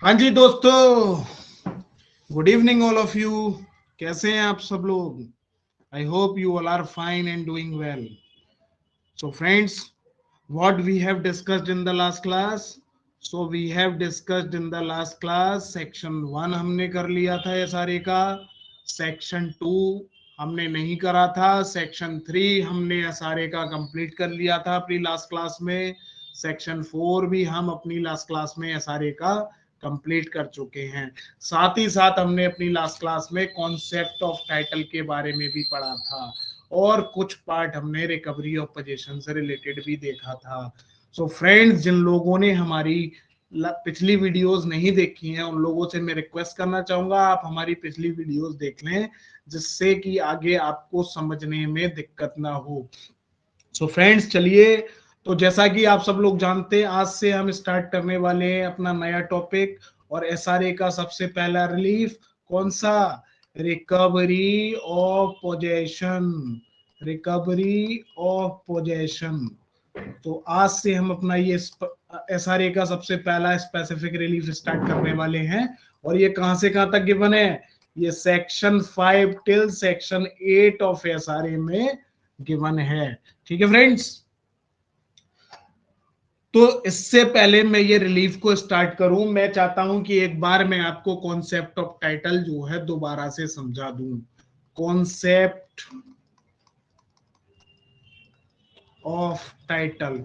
हाँ जी दोस्तों, good evening all of you. कैसे हैं आप सब लोग? I hope you all are fine and doing well. So friends, what we have discussed in the last class. So we have discussed in the last class section 1 हमने कर लिया था ये सारे का। सेक्शन 2 हमने नहीं करा था। सेक्शन 3 हमने ये सारे का कंप्लीट कर लिया था अपनी लास्ट क्लास में। सेक्शन 4 भी हम अपनी लास्ट क्लास में ये सारे का कंप्लीट कर चुके हैं। साथ ही साथ हमने अपनी लास्ट क्लास में कॉन्सेप्ट ऑफ टाइटल के बारे में भी पढ़ा था और कुछ पार्ट हमने रिकवरी ऑफ पोजीशन से रिलेटेड भी देखा था। सो फ्रेंड्स, जिन लोगों ने हमारी पिछली वीडियोस नहीं देखी हैं उन लोगों से मैं रिक्वेस्ट करना चाहूंगा आप हमारी पिछली वीडियोस देख लें, जिससे कि आगे आपको समझने में दिक्कत ना हो। सो फ्रेंड्स, चलिए, तो जैसा कि आप सब लोग जानते हैं, आज से हम स्टार्ट करने वाले हैं अपना नया टॉपिक। और एसआरए का सबसे पहला रिलीफ कौन सा? Recovery of possession. Recovery of possession. तो आज से हम अपना ये एसआरए का सबसे पहला स्पेसिफिक रिलीफ स्टार्ट करने वाले हैं। और ये कहां से कहां तक गिवन है? ये section 5 till section 8 of SRA में गिवन है। ठीक है फ्रेंड्स, तो इससे पहले मैं ये रिलीफ को स्टार्ट करूं, मैं चाहता हूं कि एक बार मैं आपको कॉन्सेप्ट ऑफ टाइटल जो है दोबारा से समझा दूं। Concept of title.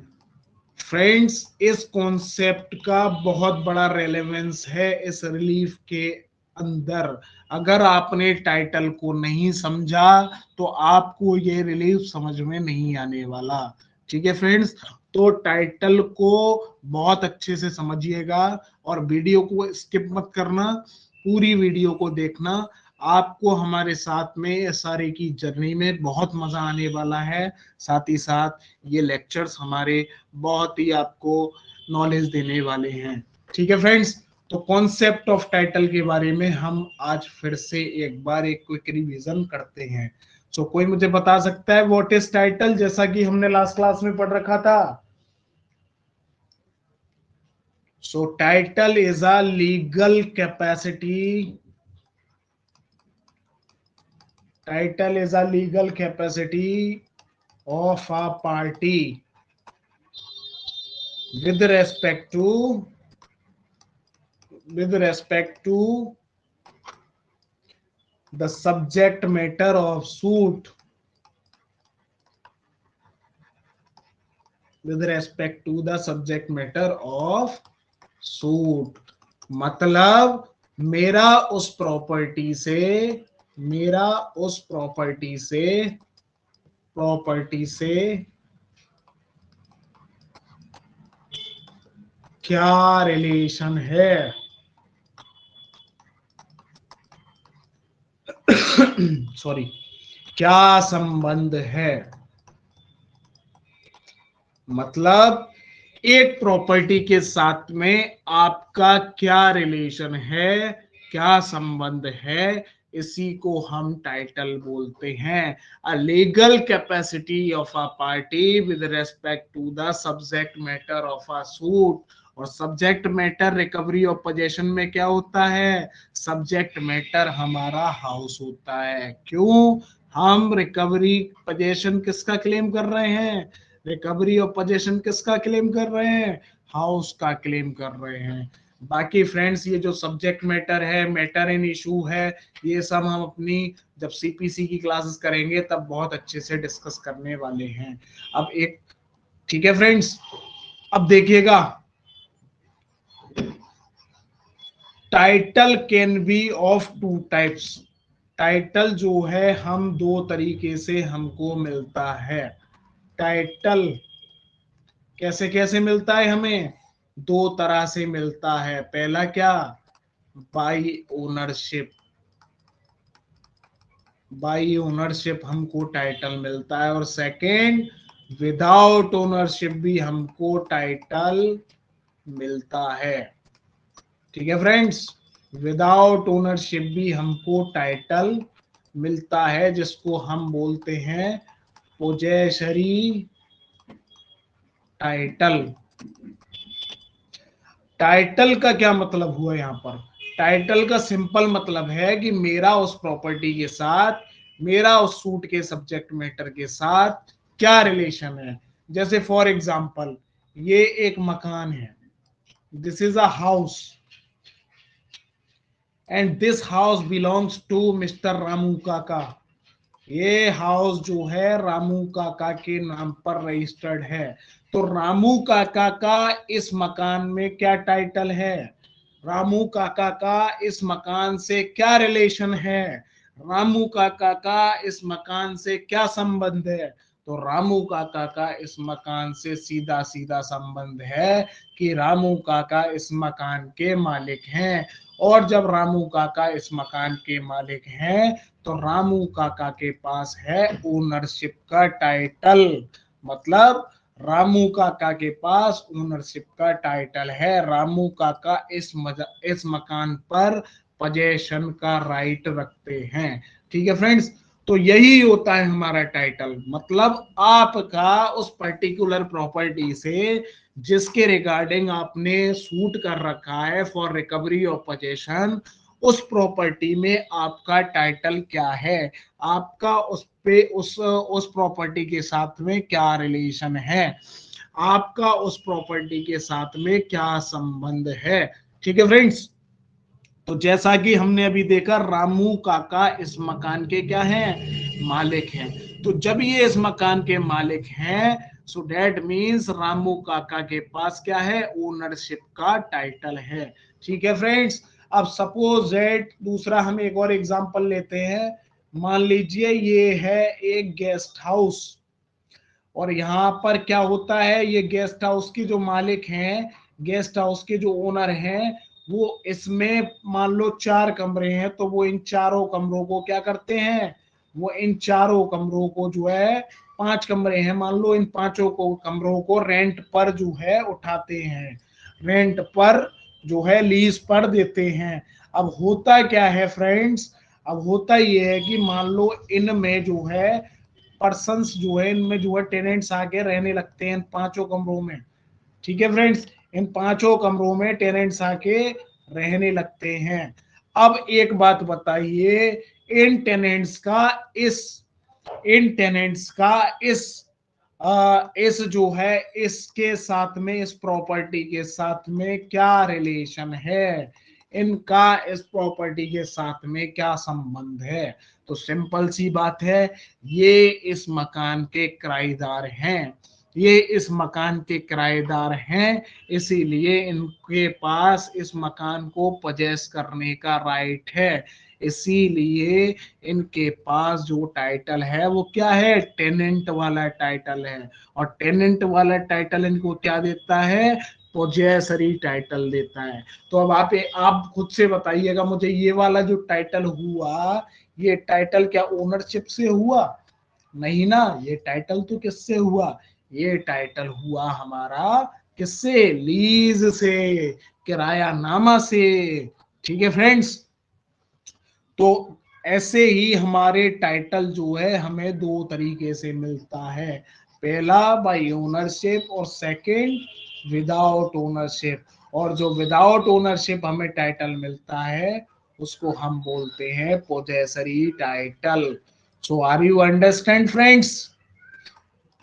फ्रेंड्स, इस कॉन्सेप्ट का बहुत बड़ा रेलेवेंस है इस रिलीफ के अंदर। अगर आपने टाइटल को नहीं समझा तो आपको ये रिलीफ समझ में नहीं आने वाला। ठीक है फ्रेंड्स, तो टाइटल को बहुत अच्छे से समझिएगा और वीडियो को स्किप मत करना, पूरी वीडियो को देखना। आपको हमारे साथ में एसआरए की जर्नी में बहुत मजा आने वाला है। साथ ही साथ ये लेक्चर्स हमारे बहुत ही आपको नॉलेज देने वाले हैं। ठीक है फ्रेंड्स, तो कॉन्सेप्ट ऑफ टाइटल के बारे में हम आज फिर से एक बार एक क्विक रिवीजन करते हैं। सो कोई मुझे बता सकता है व्हाट इज टाइटल, जैसा कि हमने लास्ट क्लास में पढ़ रखा था? सो title is a legal capacity. Title is a legal capacity of a party with respect to the subject matter of suit, with respect to the subject matter of suit। मतलब मेरा उस property से मेरा उस प्रॉपर्टी से क्या relation है? Sorry, क्या संबंध है? मतलब एक प्रॉपर्टी के साथ में आपका क्या रिलेशन है, क्या संबंध है, इसी को हम टाइटल बोलते हैं। A legal capacity of a party with respect to the subject matter of a suit. और subject matter recovery of possession में क्या होता है? सब्जेक्ट मैटर हमारा हाउस होता है। क्यों? हम रिकवरी पोजेशन किसका क्लेम कर रहे हैं? रिकवरी ऑफ पोजेशन किसका क्लेम कर रहे हैं? हाउस का क्लेम कर रहे हैं। बाकी फ्रेंड्स, ये जो सब्जेक्ट मैटर है, मैटर इन इशू है, ये सब हम अपनी जब सीपीसी की क्लासेस करेंगे तब बहुत अच्छे से डिस्कस करने वाले हैं। अब एक, ठीक है फ्रेंड्स, अब देखिएगा, title can be of two types. Title जो है हम दो तरीके से हमको मिलता है। टाइटल कैसे कैसे मिलता है हमें? दो तरह से मिलता है। पहला क्या? By ownership. बाई ओनरशिप हमको टाइटल मिलता है। और सेकंड, विदाउट ओनरशिप भी हमको टाइटल मिलता है। ठीक है फ्रेंड्स, विदाउट ओनरशिप भी हमको टाइटल मिलता है, जिसको हम बोलते हैं पोजेसरी टाइटल। टाइटल का क्या मतलब हुआ यहाँ पर? टाइटल का सिंपल मतलब है कि मेरा उस प्रॉपर्टी के साथ, मेरा उस सूट के सब्जेक्ट मैटर के साथ क्या रिलेशन है। जैसे फॉर एग्जांपल ये एक मकान है, this is a house and this house belongs to mister Ramu Kaka. ये हाउस जो है रामू काका के नाम पर रजिस्टर्ड है। तो रामू काका का इस मकान में क्या टाइटल है? रामू काका का इस मकान से क्या रिलेशन है? रामू काका का इस मकान से क्या संबंध है? तो रामू काका का इस मकान से सीधा सीधा संबंध है कि रामू काका इस मकान के मालिक हैं। और जब रामू काका इस मकान के मालिक हैं तो रामू काका के पास है ओनरशिप का टाइटल। मतलब रामू काका के पास ओनरशिप का टाइटल है। रामू काका इस मकान पर पोजेशन का राइट रखते हैं। ठीक है फ्रेंड्स, तो यही होता है हमारा टाइटल। मतलब आपका उस पर्टिकुलर प्रॉपर्टी से जिसके रिगार्डिंग आपने सूट कर रखा है फॉर रिकवरी ऑफ पोजेशन, उस प्रॉपर्टी में आपका टाइटल क्या है, आपका उस पे उस प्रॉपर्टी के साथ में क्या रिलेशन है, आपका उस प्रॉपर्टी के साथ में क्या संबंध है। ठीक है फ्रेंड्स, तो जैसा कि हमने अभी देखा रामू काका इस मकान के क्या हैं? मालिक हैं। तो जब ये इस मकान के मालिक हैं, सो दैट मीन्स रामू काका के पास क्या है? ओनरशिप का टाइटल है। ठीक है फ्रेंड्स, अब सपोज दैट दूसरा हम एक और एग्जांपल लेते हैं। मान लीजिए ये है एक गेस्ट हाउस और यहाँ पर क्या होता है, ये गेस्ट हाउस के जो मालिक हैं, गेस्ट हाउस के जो ओनर हैं, वो इसमें मान लो 4 कमरे हैं, तो वो इन चारों कमरों को क्या करते हैं? वो इन चारों कमरों को जो है, 5 कमरे हैं मान लो, इन पांचों को कमरों को रेंट पर जो है उठाते हैं, रेंट पर जो है लीज पर देते हैं। अब होता क्या है फ्रेंड्स, अब होता ये है कि मान लो इनमें जो है पर्सन्स जो है, इनमें जो है टेनेंट्स आके रहने लगते हैं इन 5 कमरों में। ठीक है फ्रेंड्स, इन 5 कमरों में टेनेंट्स आके रहने लगते हैं। अब एक बात बताइए, इन टेनेंट्स का इस इन टेनेंट्स का इस जो है इसके साथ में, इस प्रॉपर्टी के साथ में क्या रिलेशन है, इनका इस प्रॉपर्टी के साथ में क्या संबंध है? तो सिंपल सी बात है, ये इस मकान के किराएदार हैं, ये इस मकान के किराएदार हैं, इसीलिए इनके पास इस मकान को पजेस करने का राइट है। इसीलिए इनके पास जो टाइटल है वो क्या है? टेनेंट वाला टाइटल है। और टेनेंट वाला टाइटल इनको क्या देता है? पोजेसरी टाइटल देता है। तो अब आप खुद से बताइएगा मुझे, ये वाला जो टाइटल हुआ, ये टाइटल क्या ओनरशिप से हुआ? नहीं ना, ये टाइटल तो किससे हुआ? ये टाइटल हुआ हमारा किससे? लीज से, किराया नामा से। ठीक है फ्रेंड्स, तो ऐसे ही हमारे टाइटल जो है हमें 2 तरीके से मिलता है। पहला बाय ओनरशिप और सेकंड विदाउट ओनरशिप। और जो विदाउट ओनरशिप हमें टाइटल मिलता है उसको हम बोलते हैं possessory title. So are you understand friends?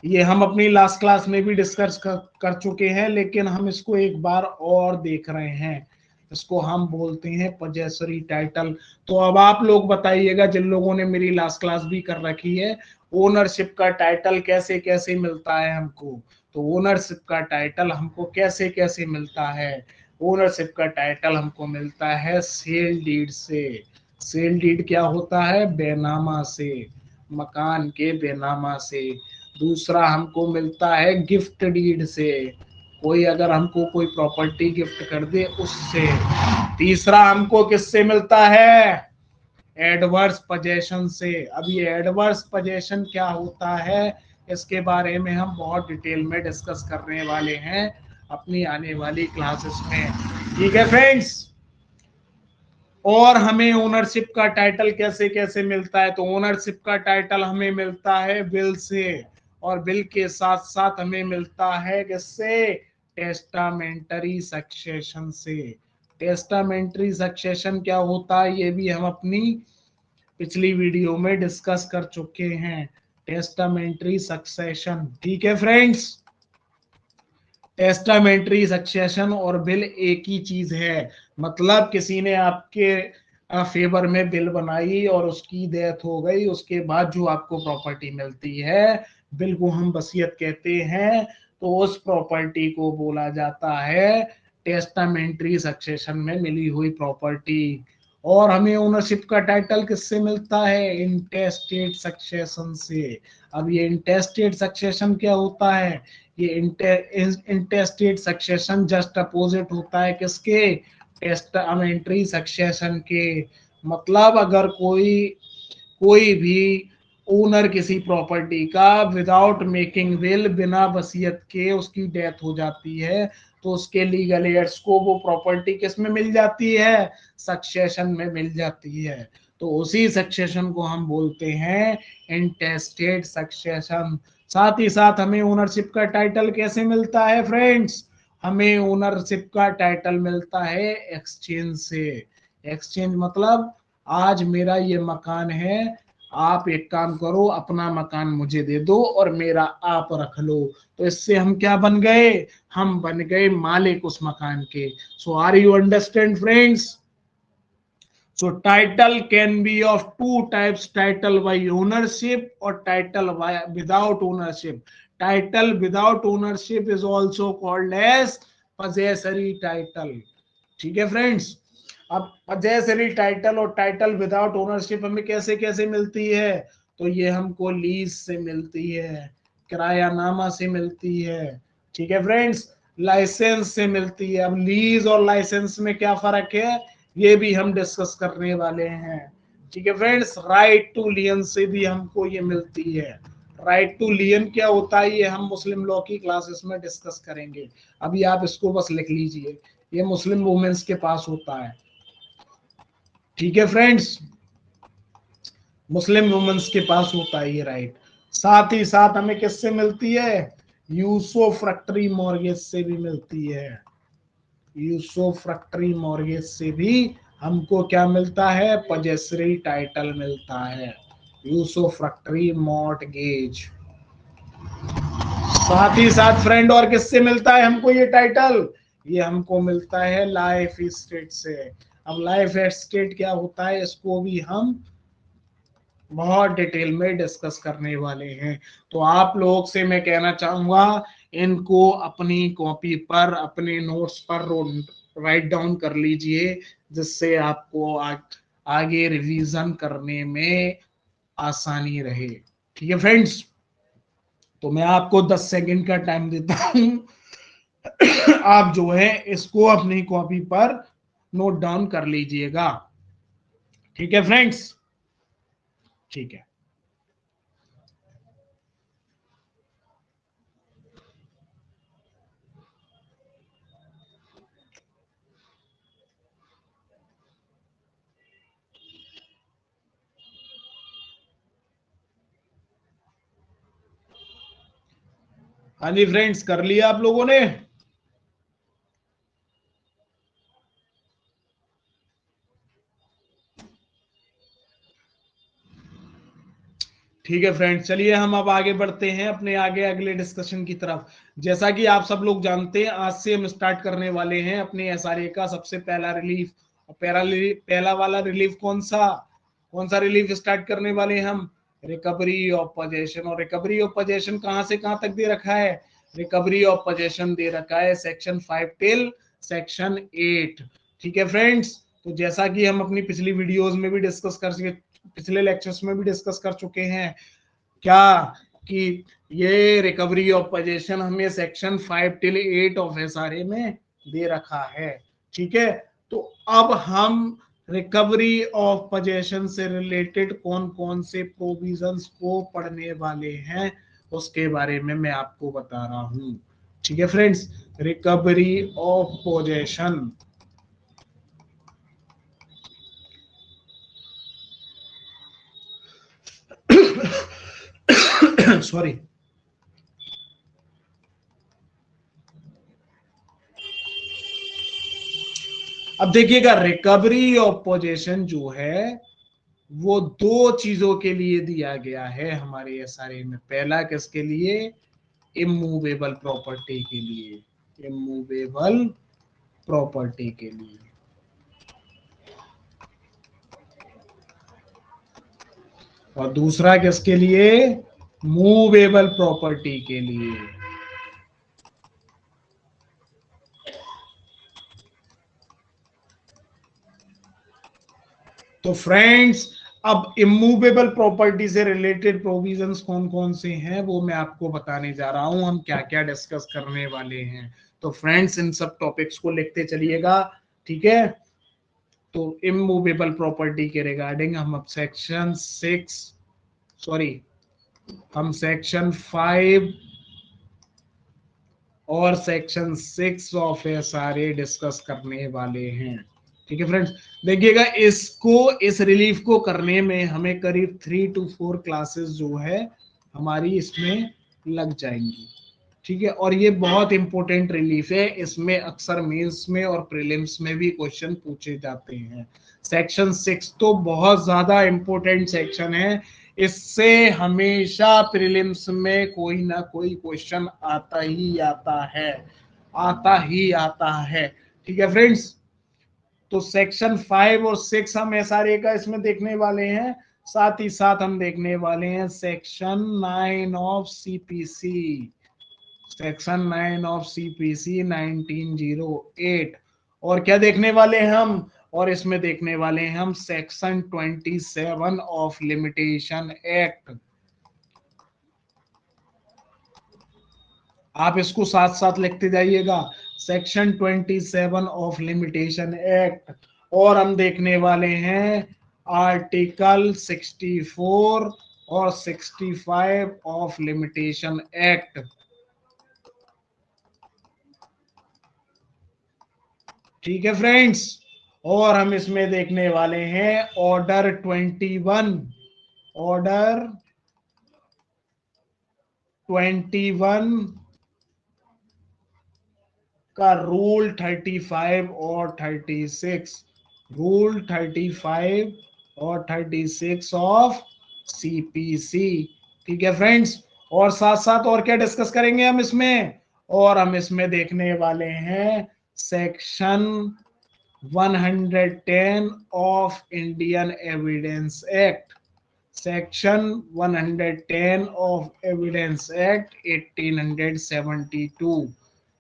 ये हम अपनी लास्ट क्लास में भी डिस्कस कर चुके हैं, लेकिन हम इसको एक बार और देख रहे हैं। इसको हम बोलते हैं पोजेसरी टाइटल। तो अब आप लोग बताइएगा, जिन लोगों ने मेरी लास्ट क्लास भी कर रखी है, ओनरशिप का टाइटल कैसे कैसे मिलता है हमको? तो ओनरशिप का टाइटल हमको कैसे कैसे मिलता है? ओनरशिप का टाइटल हमको मिलता है सेल डीड से। सेल डीड क्या होता है? बेनामा से, मकान के बेनामा से। दूसरा हमको मिलता है गिफ्ट डीड से, कोई अगर हमको कोई प्रॉपर्टी गिफ्ट कर दे उससे। तीसरा हमको किससे मिलता है? एडवर्स पोजेशन से। अब ये एडवर्स पोजेशन क्या होता है, इसके बारे में हम बहुत डिटेल में डिस्कस करने वाले हैं अपनी आने वाली क्लासेस में। ठीक है फ्रेंड्स, और हमें ओनरशिप का टाइटल कैसे कैसे मिलता है? तो ओनरशिप का टाइटल हमें मिलता है बिल से, और बिल के साथ साथ हमें मिलता है किससे? टेस्टामेंटरी सक्सेशन से। टेस्टामेंटरी सक्सेशन क्या होता है ये भी हम अपनी पिछली वीडियो में डिस्कस कर चुके हैं। टेस्टामेंटरी सक्सेशन, ठीक है फ्रेंड्स। टेस्टामेंटरी सक्सेशन और विल एक ही चीज है। मतलब किसी ने आपके फेवर में बिल बनाई और उसकी डेथ हो गई, उसके बाद जो आपको प्रॉपर्टी मिलती है, बिल को हम वसीयत कहते हैं। तो उस प्रॉपर्टी को बोला जाता है टेस्टामेंटरी सक्सेशन में मिली हुई प्रॉपर्टी। और हमें ओनरशिप का टाइटल किससे मिलता है? इंटेस्टेट सक्सेशन से। अब ये इंटेस्टेट सक्सेशन क्या होता है? ये इंटेस्टेट सक्सेशन जस्ट अपोजिट होता है किसके? टेस्टामेंटरी सक्सेशन के। मतलब अगर कोई कोई भी ओनर किसी प्रॉपर्टी का विदाउट मेकिंग विल, बिना वसीयत के उसकी डेथ हो जाती है, तो उसके लीगल एयर्स को वो प्रॉपर्टी किस में मिल जाती है? सक्सेशन में मिल जाती है। तो उसी सक्सेशन को हम बोलते हैं इंटेस्टेट सक्सेशन। साथ ही साथ हमें ओनरशिप का टाइटल कैसे मिलता है फ्रेंड्स? हमें ओनरशिप का टाइटल मिलता है एक्सचेंज से। एक्सचेंज मतलब आज मेरा ये मकान है, आप एक काम करो, अपना मकान मुझे दे दो और मेरा आप रख लो। तो इससे हम क्या बन गए? हम बन गए मालिक उस मकान के। So are you understand friends? So title can be of two types: title by ownership or title by without ownership. Title without ownership is also called as possessory title. ठीक है फ्रेंड्स। अब possessory टाइटल और title without ownership हमें कैसे कैसे मिलती है? तो ये हमको लीज से मिलती है, किरायानामा से मिलती है, ठीक है फ्रेंड्स, लाइसेंस से मिलती है। अब लीज और लाइसेंस में क्या फर्क है ये भी हम डिस्कस करने वाले हैं, ठीक है फ्रेंड्स। राइट टू लियन से भी हमको ये मिलती है। राइट टू लियन क्या होता है ये हम मुस्लिम लॉ की क्लासेस में डिस्कस करेंगे। अभी आप इसको बस लिख लीजिए, ये मुस्लिम वुमेन्स के पास होता है, ठीक है फ्रेंड्स। मुस्लिम वुमेन्स के पास होता है ये राइट। साथ ही साथ हमें किससे मिलती है? यूसोफ्रैक्टरी मॉर्गेज से भी मिलती है। यूसोफ्रैक्टरी मॉर्गेज से भी हमको क्या मिलता है? पजेसरी टाइटल मिलता है, यूसोफ्रैक्टरी मॉर्गेज। साथ ही साथ फ्रेंड और किससे मिलता है हमको ये टाइटल? ये हमको मिलता है लाइफ एस्टेट से। अब लाइफ एस्टेट क्या होता है इसको भी हम बहुत डिटेल में डिस्कस करने वाले हैं। तो आप लोग से मैं कहना चाहूंगा इनको अपनी कॉपी पर, अपने नोट्स पर राइट डाउन कर लीजिए, जिससे आपको आगे रिवीजन करने में आसानी रहे, ठीक है फ्रेंड्स। तो मैं आपको 10 सेकंड का टाइम देता हूं, आप जो है इसको अपनी कॉपी पर नोट डाउन कर लीजिएगा, ठीक है फ्रेंड्स। ठीक है। हाँ जी फ्रेंड्स, कर लिया आप लोगों ने? ठीक है फ्रेंड्स, चलिए हम अब आगे बढ़ते हैं अपने आगे अगले डिस्कशन की तरफ। जैसा कि आप सब लोग जानते हैं, आज से हम स्टार्ट करने वाले हैं अपने एसआरए का सबसे पहला रिलीफ। पहला वाला रिलीफ कौन सा रिलीफ स्टार्ट करने वाले हैं हम? Recovery of possession. और रिकवरी ऑफ पोजेशन कहां से कहां तक दे रखा है? रिकवरी ऑफ पोजेशन दे रखा है सेक्शन 5 टिल सेक्शन 8, ठीक है फ्रेंड्स। तो जैसा कि हम अपनी पिछली वीडियोस में भी डिस्कस कर चुके, पिछले लेक्चर्स में भी डिस्कस कर चुके हैं क्या, कि ये रिकवरी ऑफ पोजेशन हमें सेक्शन 5 टिल 8 ऑफ एसआरए में दे रखा है, ठीक है। तो अब हम रिकवरी ऑफ पोजेशन से रिलेटेड कौन कौन से प्रोविजंस को पढ़ने वाले हैं उसके बारे में मैं आपको बता रहा हूं, ठीक है friends. Recovery of possession, sorry. अब देखिएगा रिकवरी ऑफ पोजेशन जो है वो दो चीजों के लिए दिया गया है हमारे एसआरए में। पहला किसके लिए? इमूवेबल प्रॉपर्टी के लिए, इमूवेबल प्रॉपर्टी के लिए। और दूसरा किसके लिए? मूवेबल प्रॉपर्टी के लिए। तो फ्रेंड्स, अब इमूवेबल प्रॉपर्टी से रिलेटेड प्रोविजंस कौन कौन से हैं वो मैं आपको बताने जा रहा हूं, हम क्या क्या डिस्कस करने वाले हैं। तो फ्रेंड्स, इन सब टॉपिक्स को लिखते चलिएगा, ठीक है। तो इमूवेबल प्रॉपर्टी के रिगार्डिंग हम अब सेक्शन 5 और सेक्शन 6 ऑफ एसआरए डिस्कस करने वाले हैं, ठीक है फ्रेंड्स। देखिएगा, इस रिलीफ को करने में हमें करीब 3 to 4 क्लासेस जो है हमारी इसमें लग जाएंगी, ठीक है। और ये बहुत इंपॉर्टेंट रिलीफ है, इसमें अक्सर मेंस में और प्रीलिम्स में भी क्वेश्चन पूछे जाते हैं। सेक्शन 6 तो बहुत ज्यादा इंपॉर्टेंट सेक्शन है, इससे हमेशा प्रीलिम्स में कोई ना कोई क्वेश्चन आता ही आता है, आता ही आता है, ठीक है फ्रेंड्स। तो सेक्शन 5 और 6 हम एसआरए का इसमें देखने वाले हैं, साथ ही साथ हम देखने वाले हैं section 9 of CPC, section 9 of CPC 1908। और क्या देखने वाले हैं हम? और इसमें देखने वाले हैं हम सेक्शन 27 ऑफ लिमिटेशन एक्ट। आप इसको साथ साथ लिखते जाइएगा, सेक्शन 27 ऑफ लिमिटेशन एक्ट। और हम देखने वाले हैं आर्टिकल 64 और 65 ऑफ लिमिटेशन एक्ट, ठीक है फ्रेंड्स। और हम इसमें देखने वाले हैं ऑर्डर 21, ऑर्डर 21 का रूल 35 और 36, रूल 35 और 36 ऑफ सीपीसी, ठीक है फ्रेंड्स। और साथ साथ और क्या डिस्कस करेंगे हम इसमें? और हम इसमें देखने वाले हैं section 110 of Indian evidence act, section 110 of evidence act 1872,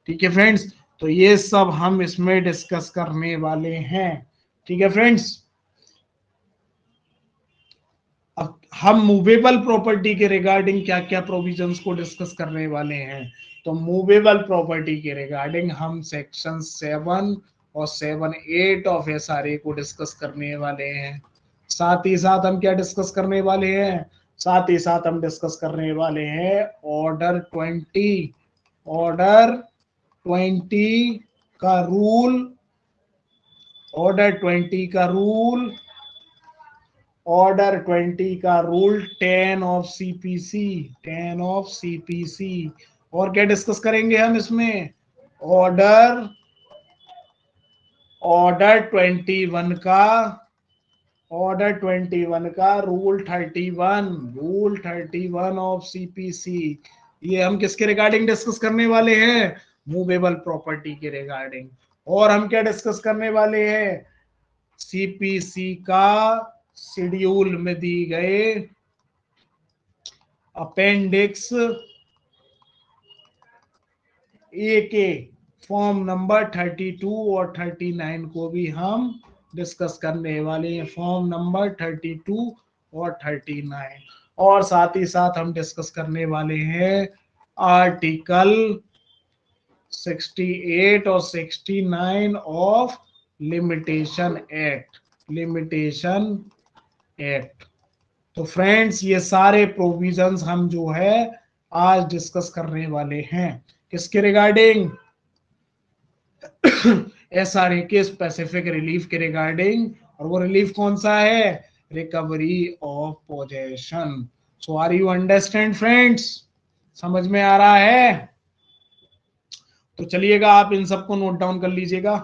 ठीक है फ्रेंड्स। तो ये सब हम इसमें डिस्कस करने वाले हैं, ठीक है फ्रेंड्स। अब हम मूवेबल प्रॉपर्टी के रिगार्डिंग क्या क्या प्रोविजंस को डिस्कस करने वाले हैं। तो मूवेबल प्रॉपर्टी के रिगार्डिंग हम सेक्शन 7 और 7(8) ऑफ एसआरए को डिस्कस करने वाले हैं। साथ ही साथ हम क्या डिस्कस करने वाले हैं? साथ ही साथ हम डिस्कस करने वाले हैं ऑर्डर 20, ऑर्डर 20 का रूल, ऑर्डर 20 का रूल, ऑर्डर 20 का rule 10 of CPC, 10 of CPC. और क्या डिस्कस करेंगे हम इसमें? ऑर्डर, ऑर्डर 21 का, ऑर्डर 21 का रूल 31, रूल 31 ऑफ सीपीसी। ये हम किसके रिगार्डिंग डिस्कस करने वाले हैं? मूवेबल प्रॉपर्टी के रिगार्डिंग। और हम क्या डिस्कस करने वाले हैं? सीपीसी का शेड्यूल में दी गए अपेंडिक्स ए के फॉर्म नंबर 32 और 39 को भी हम डिस्कस करने वाले हैं, फॉर्म नंबर 32 और 39। और साथ ही साथ हम डिस्कस करने वाले हैं आर्टिकल 68 और 69 of limitation act, limitation act. तो फ्रेंड्स, ये सारे प्रोविजंस हम जो है आज डिस्कस करने वाले हैं, किसके रिगार्डिंग? एसआरए के स्पेसिफिक रिलीफ के रिगार्डिंग। और वो रिलीफ कौन सा है? Recovery of possession. So are you understand friends? समझ में आ रहा है? तो चलिएगा, आप इन सबको नोट डाउन कर लीजिएगा।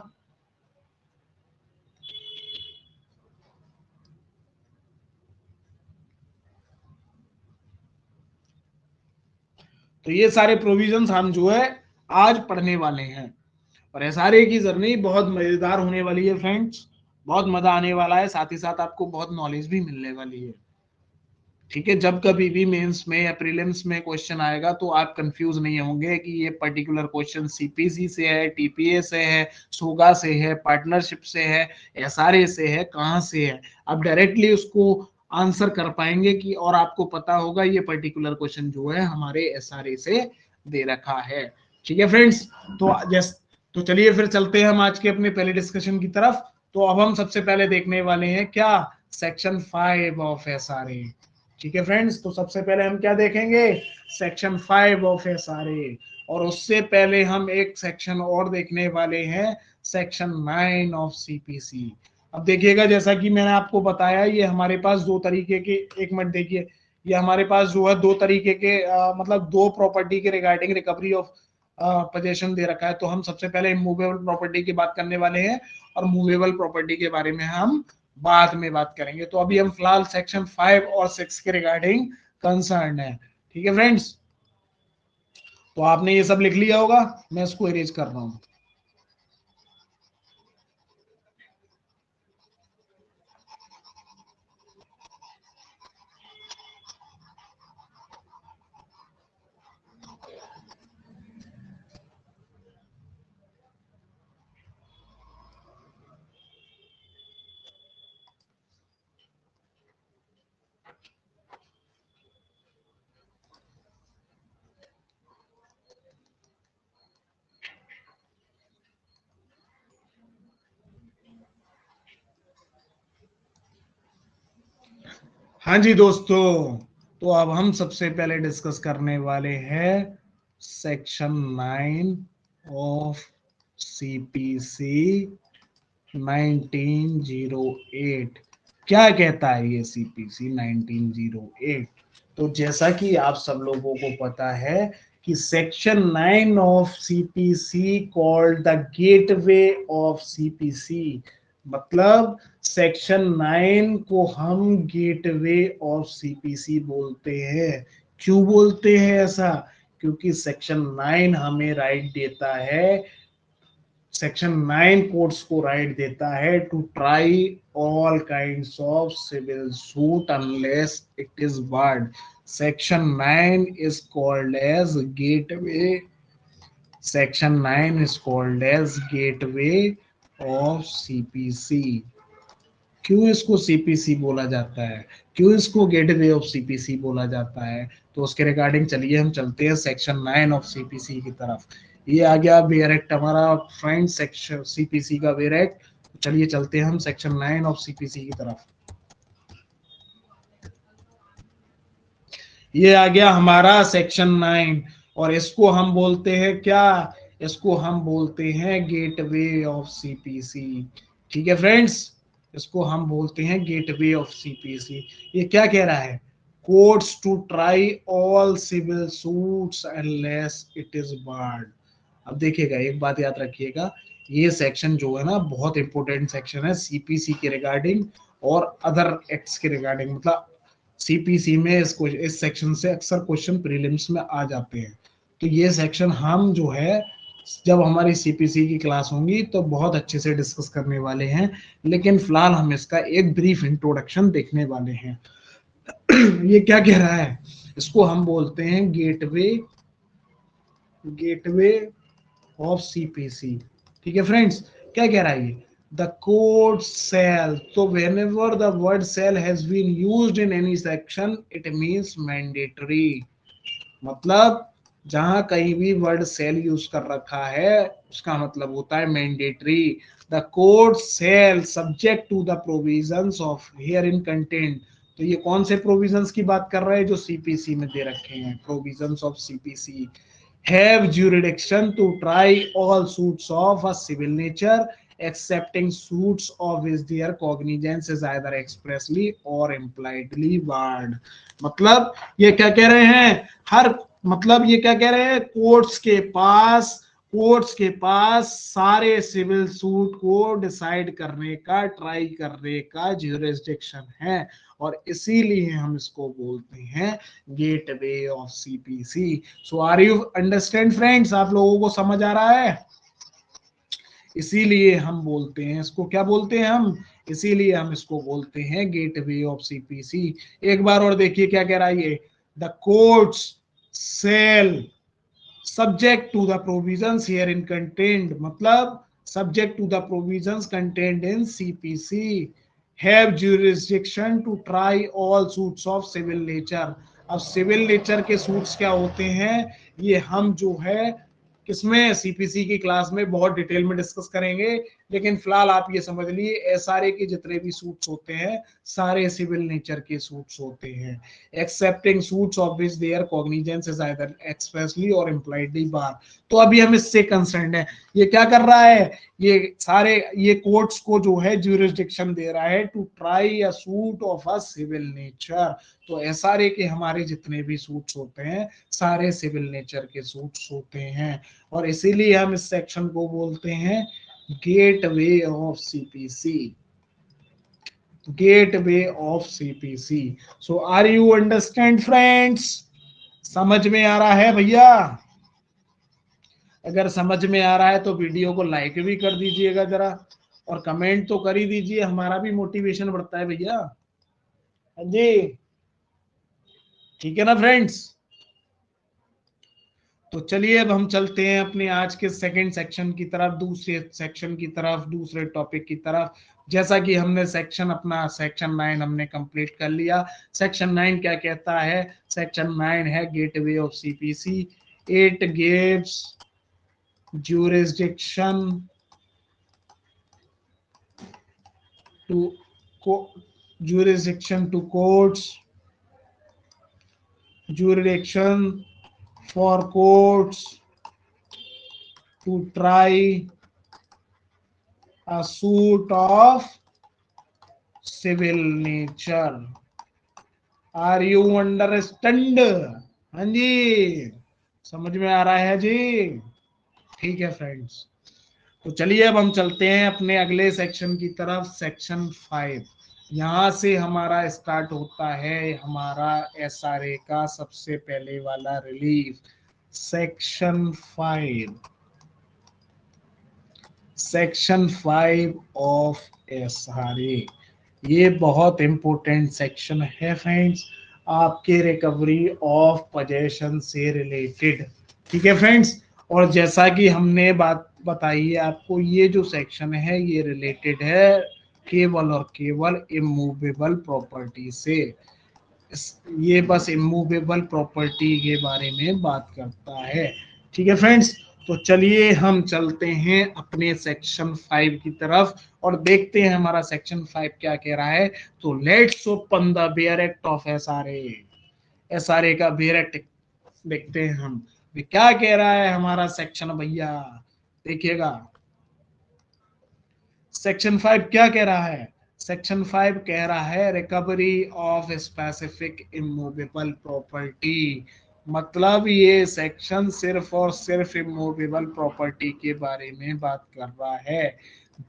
तो ये सारे प्रोविजंस हम जो है आज पढ़ने वाले हैं। और एसआरए की जर्नी बहुत मजेदार होने वाली है फ्रेंड्स, बहुत मजा आने वाला है, साथ ही साथ आपको बहुत नॉलेज भी मिलने वाली है। ठीक है, जब कभी भी मेंस में या प्रीलिम्स में क्वेश्चन आएगा तो आप कंफ्यूज नहीं होंगे कि ये पर्टिकुलर क्वेश्चन सीपीसी से है, टीपीए से है, सोगा से है, पार्टनरशिप से है, एसआरए से है, कहां से है। आप डायरेक्टली उसको आंसर कर पाएंगे कि, और आपको पता होगा ये पर्टिकुलर क्वेश्चन जो है हमारे एसआरए से दे रखा है। ठीक है फ्रेंड्स, तो चलिए फिर चलते हैं हम आज के अपने पहले डिस्कशन की तरफ। तो अब हम सबसे पहले देखने वाले हैं क्या, सेक्शन 5 ऑफ एसआरए। ठीक है फ्रेंड्स, तो सबसे पहले हम क्या देखेंगे, सेक्शन 5 ऑफ एसआरए। और उससे पहले हम एक सेक्शन और देखने वाले हैं, सेक्शन 9 ऑफ सीपीसी। अब देखिएगा, जैसा कि मैंने आपको बताया, ये हमारे पास दो तरीके के, एक मिनट देखिए, ये हमारे पास जो है दो तरीके के मतलब दो प्रॉपर्टी के रिगार्डिंग रिकवरी ऑफ पोजेशन दे रखा है। तो हम सबसे पहले इमूवेबल प्रॉपर्टी की बात करने वाले हैं, और मूवेबल प्रॉपर्टी के बारे में हम बाद में बात करेंगे। तो अभी हम फिलहाल सेक्शन 5 और 6 के रिगार्डिंग कंसर्न है। ठीक है फ्रेंड्स, तो आपने ये सब लिख लिया होगा, मैं इसको इरेज कर रहा हूं। हाँ जी दोस्तों, तो अब हम सबसे पहले डिस्कस करने वाले हैं सेक्शन 9 ऑफ सीपीसी 1908। क्या कहता है ये सीपीसी 1908? तो जैसा कि आप सब लोगों को पता है कि section 9 of CPC called the gateway of CPC, मतलब सेक्शन 9 को हम गेटवे ऑफ सीपीसी बोलते हैं। क्यों बोलते हैं ऐसा? क्योंकि सेक्शन 9 हमें राइट देता है, सेक्शन 9 कोर्ट्स को राइट देता है to try all kinds of civil suit unless it is barred. Section 9 is called as gateway, section 9 is called as gateway of CPC. क्यों इसको सीपीसी बोला जाता है, क्यों इसको गेटवे ऑफ सीपीसी बोला जाता है? तो उसके रिगार्डिंग चलिए हम चलते हैं सेक्शन 9 ऑफ सीपीसी की तरफ। ये आ गया वेयर एक्ट हमारा फ्रेंड, सेक्शन सीपीसी का वेयर एक्ट। चलिए चलते हैं हम सेक्शन 9 ऑफ सीपीसी की तरफ। ये आ गया हमारा सेक्शन 9, और इसको हम बोलते हैं क्या, इसको हम बोलते हैं गेटवे ऑफ सीपीसी। ठीक है फ्रेंड्स, इसको हम बोलते हैं गेटवे ऑफ सीपीसी। ये क्या कह रहा है, courts to try all civil suits unless it is barred. अब देखिएगा, एक बात याद रखिएगा, ये सेक्शन जो है ना बहुत इंपॉर्टेंट सेक्शन है सीपीसी के रिगार्डिंग और अदर एक्ट्स के रिगार्डिंग। मतलब सीपीसी में इस सेक्शन से अक्सर क्वेश्चन प्रीलिम्स में आ जाते हैं। तो ये सेक्शन हम जो है, जब हमारी सीपीसी की क्लास होंगी तो बहुत अच्छे से डिस्कस करने वाले हैं, लेकिन फिलहाल हम इसका एक ब्रीफ इंट्रोडक्शन देखने वाले हैं। ये क्या कह रहा है, इसको हम बोलते हैं गेटवे, गेटवे ऑफ सीपीसी। ठीक है फ्रेंड्स, क्या कह रहा है ये, द कोर्ट सेल, तो whenever the word shall has been used in any section it means mandatory। मतलब जहां कहीं भी वर्ड सेल यूज कर रखा है उसका मतलब होता है mandatory. The court shall subject to the provisions of herein contained. तो ये कौन से प्रोविजंस की बात कर रहे हैं, जो सीपीसी में दे रखे हैं, provisions of CPC. have jurisdiction to try all suits of a civil nature excepting suits of which their cognizance is either expressly or impliedly barred। मतलब ये क्या कह रहे हैं, हर, मतलब ये क्या कह रहे हैं, कोर्ट्स के पास कोर्ट्स के पास सारे सिविल सूट को डिसाइड करने का, ट्राई करने का ज्यूरिसडिक्शन है, और इसीलिए हम इसको बोलते हैं gateway of CPC. So are you understand friends? आप लोगों को समझ आ रहा है? इसीलिए हम बोलते हैं इसको, क्या बोलते हैं हम? इसीलिए हम इसको बोलते हैं गेटवे ऑफ सीपीसी। एक बार और देखिए क्या कह रहा है ये, the courts shall subject to the provisions herein contained, मतलब subject to the provisions contained in CPC have jurisdiction to try all suits of civil nature। अब सिविल नेचर के सूट्स क्या होते हैं, ये हम जो है किसमें, सीपीसी की क्लास में बहुत डिटेल में डिस्कस करेंगे, लेकिन फिलहाल आप ये समझ लिए एसआरए के जितने भी सूट्स होते हैं सारे सिविल नेचर के सूट्स होते हैं, excepting suits of which their cognizance is either expressly or impliedly barred. तो अभी हम इससे कंसर्न है, ये क्या कर रहा है, ये सारे ये कोर्ट्स को जो है ज्यूरिसडिक्शन दे रहा है to try a suit of a civil nature. तो एसआरए के हमारे जितने भी सूट्स होते हैं सारे सिविल नेचर के सूट्स होते हैं, और इसीलिए हम इस सेक्शन को बोलते हैं gateway of CPC, gateway of CPC. So are you understand friends? समझ में आ रहा है भैया? अगर समझ में आ रहा है तो वीडियो को लाइक भी कर दीजिएगा जरा, और कमेंट तो कर ही दीजिए, हमारा भी मोटिवेशन बढ़ता है भैया। हाँ जी, ठीक है ना फ्रेंड्स? तो चलिए अब हम चलते हैं अपने आज के सेकंड सेक्शन की तरफ, दूसरे सेक्शन की तरफ, दूसरे टॉपिक की तरफ। जैसा कि हमने सेक्शन अपना सेक्शन 9 हमने कंप्लीट कर लिया। सेक्शन 9 क्या कहता है? सेक्शन 9 है gateway of CPC. It gives jurisdiction to jurisdiction to courts, jurisdiction for courts to try a suit of civil nature। Are you understand? हाँ जी, समझ में आ रहा है जी? ठीक है फ्रेंड्स, तो चलिए अब हम चलते हैं अपने अगले सेक्शन की तरफ, सेक्शन 5। यहां से हमारा स्टार्ट होता है हमारा एसआरए का सबसे पहले वाला relief, section 5, section 5 of SRA. ये बहुत इंपॉर्टेंट सेक्शन है फ्रेंड्स, आपके रिकवरी ऑफ पोजेशन से रिलेटेड। ठीक है फ्रेंड्स, और जैसा कि हमने बात बताई है आपको, ये जो सेक्शन है ये रिलेटेड है केवल और केवल इमूवेबल प्रॉपर्टी से। ये बस इमूवेबल प्रॉपर्टी के बारे में बात करता है। ठीक है फ्रेंड्स, तो चलिए हम चलते हैं अपने सेक्शन 5 की तरफ और देखते हैं हमारा सेक्शन 5 क्या कह रहा है। तो let's open the bare act of SRA. SRA का बेयर एक्ट देखते हैं हम, क्या कह रहा है हमारा सेक्शन भैया, देखिएगा। सेक्शन 5 क्या कह रहा है? सेक्शन 5 कह रहा है recovery of specific immovable property. मतलब ये सेक्शन सिर्फ और सिर्फ इमूवेबल प्रॉपर्टी के बारे में बात कर रहा है।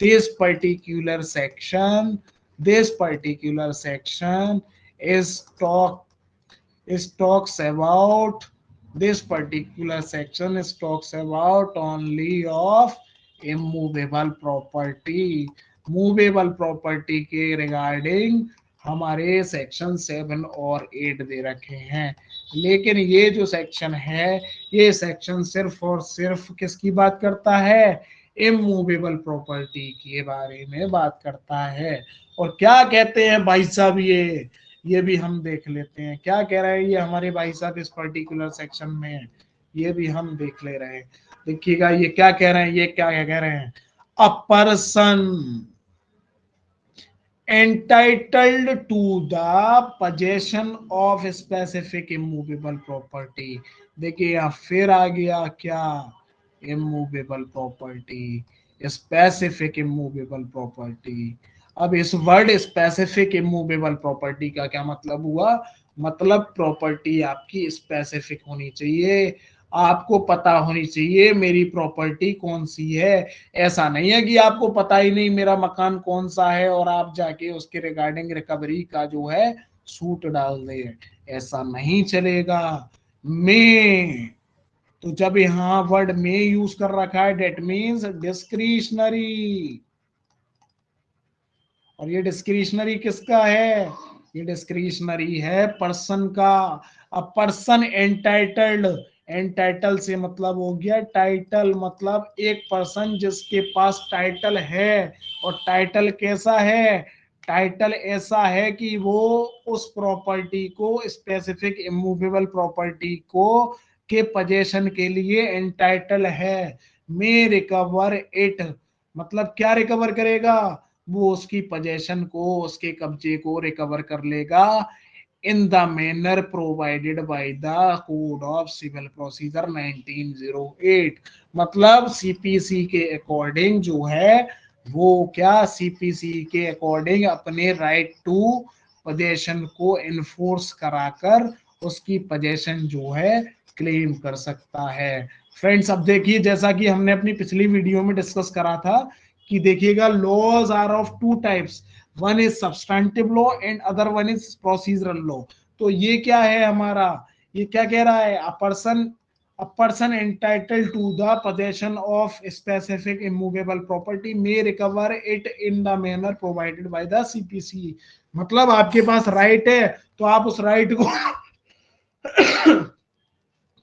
This particular section, this particular section is talks about, this particular section is talks about only of immovable property। Movable property के रिगार्डिंग हमारे सेक्शन 7 और 8 दे रखे हैं, लेकिन ये जो सेक्शन है ये सेक्शन सिर्फ और सिर्फ किसकी बात करता है? इमूवेबल प्रॉपर्टी के बारे में बात करता है। और क्या कहते हैं भाई साहब, ये भी हम देख लेते हैं क्या कह रहे हैं ये हमारे भाई साहब इस पर्टिकुलर सेक्शन में, ये भी हम देख ले रहे हैं। देखिएगा ये क्या कह रहे हैं, ये क्या कह रहे हैं, a person entitled to the possession of specific immovable property। देखिए यहाँ फिर आ गया क्या, immovable property, specific immovable property। अब इस वर्ड स्पेसिफिक इमूवेबल प्रॉपर्टी का क्या मतलब हुआ? मतलब प्रॉपर्टी आपकी स्पेसिफिक होनी चाहिए। आपको पता होनी चाहिए मेरी प्रॉपर्टी कौन सी है। ऐसा नहीं है कि आपको पता ही नहीं मेरा मकान कौन सा है और आप जाके उसके रिगार्डिंग रिकवरी का जो है सूट डाल दे, ऐसा नहीं चलेगा। मे, तो जब यहां वर्ड मे यूज कर रखा है डेट मीन्स डिस्क्रिशनरी। और ये डिस्क्रिशनरी किसका है? ये डिस्क्रिशनरी है पर्सन का। अब पर्सन एंटाइटल्ड, एंटाइटल से मतलब हो गया टाइटल, मतलब एक पर्सन जिसके पास टाइटल है। और टाइटल कैसा है? टाइटल ऐसा है कि वो उस प्रॉपर्टी को, स्पेसिफिक इमूवेबल प्रॉपर्टी को के पोजेशन के लिए एंटाइटल है। मे रिकवर इट, मतलब क्या रिकवर करेगा? वो उसकी पोजेशन को, उसके कब्जे को रिकवर कर लेगा in the manner provided by the code of civil procedure 1908। मतलब सीपीसी के अकॉर्डिंग जो है वो क्या, सीपीसी के अकॉर्डिंग अपने राइट टू पोजेशन को इन्फोर्स कराकर उसकी पोजेशन जो है क्लेम कर सकता है। फ्रेंड्स अब देखिए, जैसा कि हमने अपनी पिछली वीडियो में डिस्कस करा था कि देखिएगा laws are of two types, one is substantive law and other one is procedural law. तो ये क्या है हमारा, ये क्या कह रहा है? A person entitled to the possession of specific immovable property may recover it in the manner provided by the CPC. मतलब आपके पास राइट है तो आप उस राइट को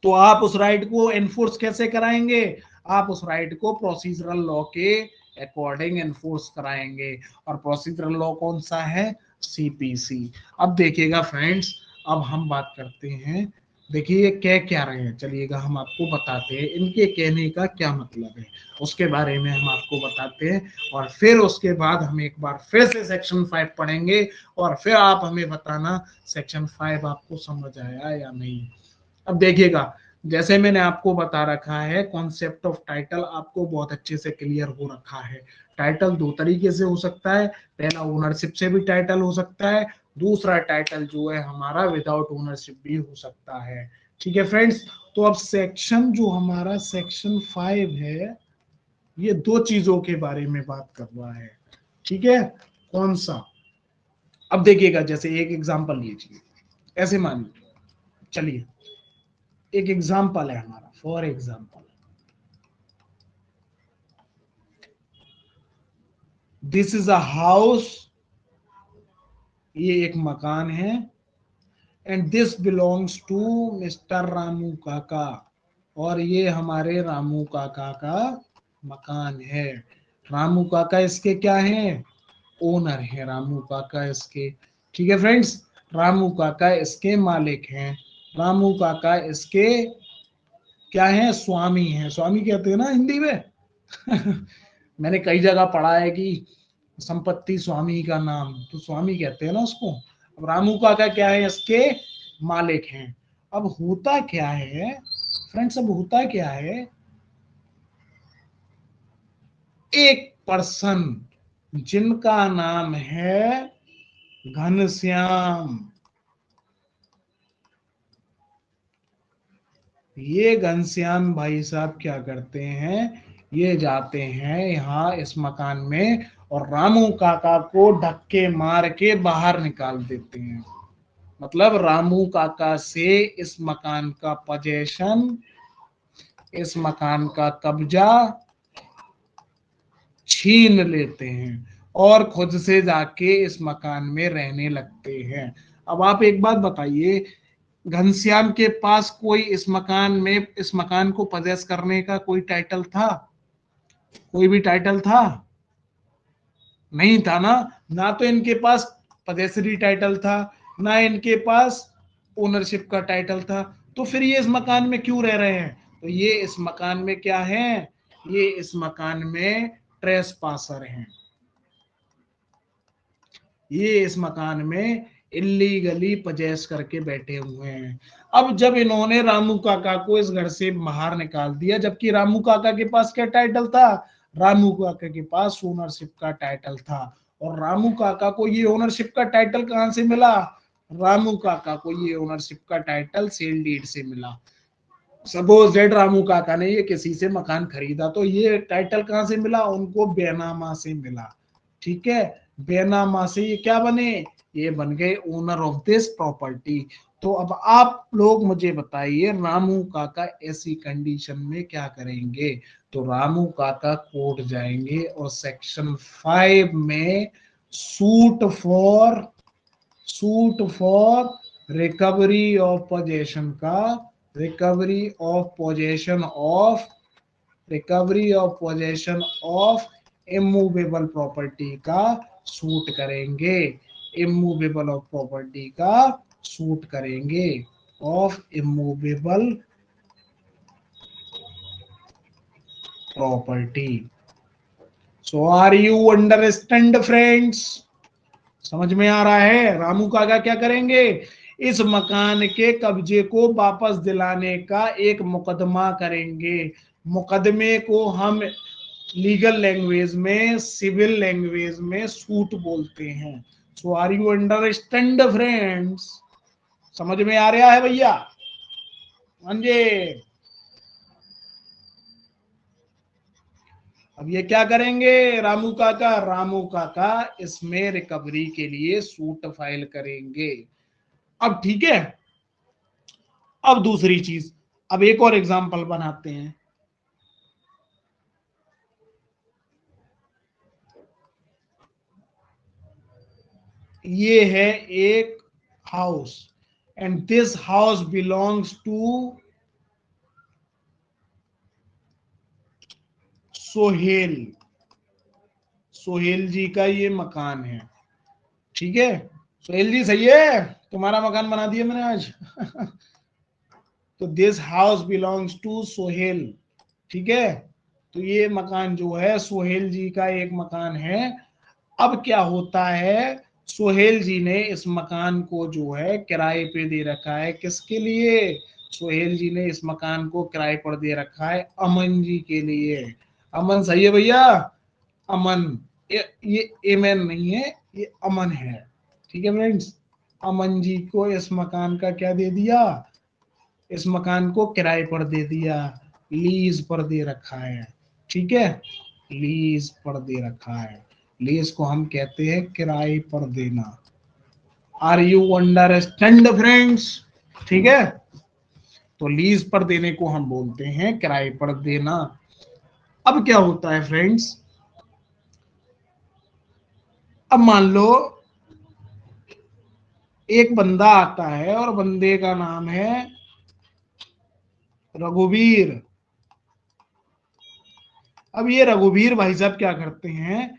तो आप उस राइट को एनफोर्स कैसे कराएंगे? आप उस राइट को प्रोसीजरल लॉ के अकॉर्डिंग एनफोर्स कराएंगे। और प्रोसीजरल लॉ कौन सा है? सीपीसी। अब देखिएगा फ्रेंड्स, अब हम बात करते हैं, देखिए ये कह क्या रहे हैं, चलिएगा हम आपको बताते हैं इनके कहने का क्या मतलब है, उसके बारे में हम आपको बताते हैं। और फिर उसके बाद हम एक बार फिर से सेक्शन 5 पढ़ेंगे और फिर आप हमें बताना सेक्शन 5 आपको समझ आया या नहीं। अब देखिएगा, जैसे मैंने आपको बता रखा है कॉन्सेप्ट ऑफ टाइटल आपको बहुत अच्छे से क्लियर हो रखा है। टाइटल दो तरीके से हो सकता है, पहला ओनरशिप से भी टाइटल हो सकता है, दूसरा टाइटल जो है हमारा विदाउट ओनरशिप भी हो सकता है। ठीक है फ्रेंड्स, तो अब सेक्शन जो हमारा सेक्शन 5 है ये दो चीजों के बारे में बात कर रहा है। ठीक है, कौन सा? अब देखिएगा, जैसे एक एग्जांपल लीजिए, ऐसे मान लीजिए, चलिए एक एग्जाम्पल है हमारा, for example this is a house, ये एक मकान है, and this belongs to mister Ramu Kaka, और ये हमारे रामू काका का मकान है। रामू काका इसके क्या है? ओनर है रामू काका इसके। ठीक है फ्रेंड्स, रामू काका इसके मालिक हैं, रामू काका इसके क्या है? स्वामी है, स्वामी कहते हैं ना हिंदी में मैंने कई जगह पढ़ा है कि संपत्ति स्वामी का नाम, तो स्वामी कहते हैं ना उसको। अब रामू काका क्या है? इसके मालिक हैं। अब होता क्या है फ्रेंड्स, अब होता क्या है, एक पर्सन जिनका नाम है घनश्याम, ये घनश्याम भाई साहब क्या करते हैं, ये जाते हैं यहाँ इस मकान में और रामू काका को धक्के मार के बाहर निकाल देते हैं। मतलब रामू काका से इस मकान का पोजेशन, इस मकान का कब्जा छीन लेते हैं और खुद से जाके इस मकान में रहने लगते हैं। अब आप एक बात बताइए, घनश्याम के पास कोई इस मकान में, इस मकान को पजेस करने का कोई टाइटल था? कोई भी टाइटल था? नहीं था ना। ना तो इनके पास पजेसरी टाइटल था, ना इनके पास ओनरशिप का टाइटल था, तो फिर ये इस मकान में क्यों रह रहे हैं? तो ये इस मकान में क्या है? ये इस मकान में ट्रेस पासर हैं, ये इस मकान में इलीगली पजेस करके बैठे हुए हैं। अब जब इन्होंने रामू काका को इस घर से बाहर निकाल दिया, जबकि रामू काका के पास क्या टाइटल था? रामू काका के पास ओनरशिप का टाइटल था। और रामू काका को ये ओनरशिप का टाइटल कहां से मिला? रामू काका को ये ओनरशिप का टाइटल सेल डीड से मिला। सपोज दैट रामू काका ने ये किसी से मकान खरीदा, तो ये टाइटल कहां से मिला उनको? बेनामा से मिला। ठीक है, बेनामा से ये क्या बने? ये बन गए ओनर ऑफ दिस प्रॉपर्टी। तो अब आप लोग मुझे बताइए रामू काका ऐसी कंडीशन में क्या करेंगे? तो रामू काका कोर्ट जाएंगे और सेक्शन 5 में suit for recovery of possession का recovery of possession of immovable property का सूट करेंगे। इमूवेबल ऑफ प्रॉपर्टी का सूट करेंगे, of immovable property. So are you understand friends? समझ में आ रहा है? रामू काका क्या करेंगे? इस मकान के कब्जे को वापस दिलाने का एक मुकदमा करेंगे। मुकदमे को हम लीगल लैंग्वेज में, सिविल लैंग्वेज में सूट बोलते हैं। सो आर यू अंडरस्टैंड फ्रेंड्स? समझ में आ रहा है भैया? हाँ जी। अब ये क्या करेंगे रामू काका इसमें रिकवरी के लिए सूट फाइल करेंगे। अब ठीक है, अब दूसरी चीज, अब एक और एग्जांपल बनाते हैं। ये है एक house and this house belongs to Sohail ji का ये मकान है। ठीक है, सोहेल जी सही है, तुम्हारा मकान बना दिया मैंने आज। तो this house belongs to Sohail. ठीक है, तो ये मकान जो है सोहेल जी का एक मकान है। अब क्या होता है, सोहेल जी ने इस मकान को जो है किराए पे दे रखा है। किसके लिए? सोहेल जी ने इस मकान को किराए पर दे रखा है अमन जी के लिए। अमन सही है भैया? अमन, ये एमन नहीं है, ये अमन है। ठीक है फ्रेंड्स, अमन जी को इस मकान का क्या दे दिया? इस मकान को किराए पर दे दिया, लीज पर दे रखा है। ठीक है, लीज पर दे रखा है। लीज को हम कहते हैं किराए पर देना। Are you understand friends? ठीक है, तो लीज पर देने को हम बोलते हैं किराए पर देना। अब क्या होता है फ्रेंड्स, अब मान लो एक बंदा आता है और बंदे का नाम है रघुवीर। अब ये रघुवीर भाई साहब क्या करते हैं,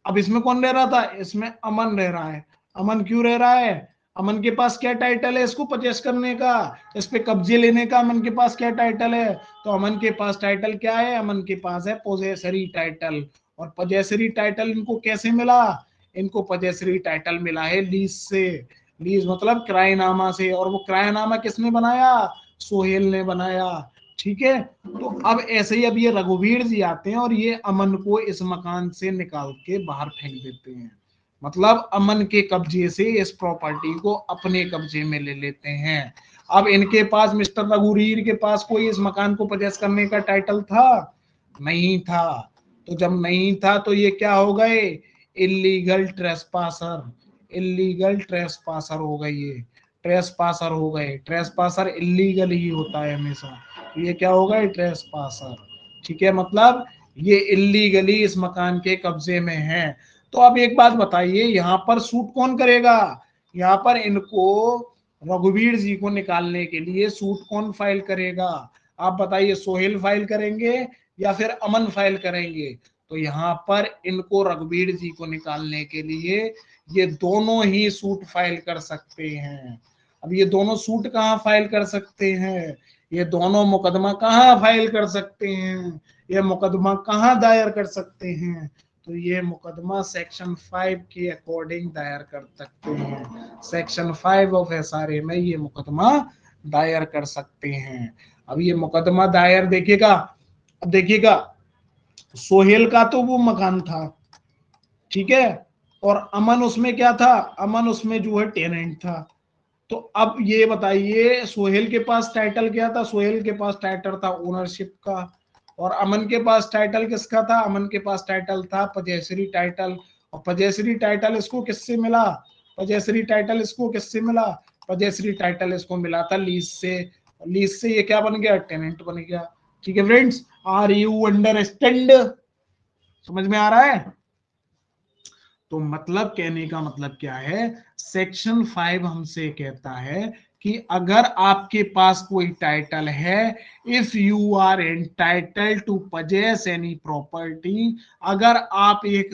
अब इसमें कौन रह रहा था? इसमें अमन रह रहा है। अमन क्यों रह रहा है? अमन के पास क्या टाइटल है इसको परचेस करने का, इस पे कब्जे लेने का? अमन के पास क्या टाइटल है? तो अमन के पास टाइटल क्या है? अमन के पास है पोजेसरी टाइटल। और पोजेसरी टाइटल इनको कैसे मिला? इनको पोजेसरी टाइटल मिला है लीज से। लीज मतलब किराएनामा से। और वो किराएनामा किसने बनाया? सोहेल ने बनाया। ठीक है, तो अब ऐसे ही अब ये रघुवीर जी आते हैं और ये अमन को इस मकान से निकाल के बाहर फेंक देते हैं। मतलब अमन के कब्जे से इस प्रॉपर्टी को अपने कब्जे में ले लेते हैं। अब इनके पास, मिस्टर रघुवीर के पास कोई इस मकान को पजेस करने का टाइटल था? नहीं था। तो जब नहीं था तो ये क्या हो गए? इलीगल ट्रेसपासर। इलीगल ट्रेसपासर हो गए ये। ट्रेसपासर हो गए। ट्रेसपासर इलीगल ही होता है हमेशा। तो ये क्या होगा? ट्रेसपासर। ठीक है, मतलब ये इलीगली इस मकान के कब्जे में है। तो अब एक बात बताइए, यहाँ पर सूट कौन करेगा? यहाँ पर इनको, रघुवीर जी को निकालने के लिए सूट कौन फाइल करेगा? आप बताइए, सोहेल फाइल करेंगे या फिर अमन फाइल करेंगे? तो यहाँ पर इनको, रघुवीर जी को निकालने के लिए ये दोनों ही सूट फाइल कर सकते हैं। अब ये दोनों सूट कहाँ फाइल कर सकते हैं? ये दोनों मुकदमा कहाँ फाइल कर सकते हैं? ये मुकदमा कहाँ दायर कर सकते हैं? तो ये मुकदमा सेक्शन 5 के अकॉर्डिंग दायर कर सकते हैं। सेक्शन 5 ऑफ एसआरए में ये मुकदमा दायर कर सकते हैं। अब ये मुकदमा दायर देखिएगा, अब देखिएगा सोहेल का तो वो मकान था, ठीक है, और अमन उसमें क्या था? अमन उसमें जो है टेनेंट था। तो अब ये बताइए, सोहेल के पास टाइटल क्या था? सोहेल के पास टाइटल था ओनरशिप का। और अमन के पास टाइटल किसका था? अमन के पास टाइटल था पजेसरी टाइटल। और पजेसरी टाइटल इसको किससे मिला? पजेसरी टाइटल इसको किससे मिला? पजेसरी टाइटल इसको मिला था लीज से। लीज से ये क्या बन गया? टेनेंट बन गया। ठीक है फ्रेंड्स, आर यू अंडरस्टैंड? समझ में आ रहा है? तो मतलब कहने का मतलब क्या है, सेक्शन 5 हमसे कहता है कि अगर आपके पास कोई टाइटल है, if you are entitled to possess any property, अगर आप एक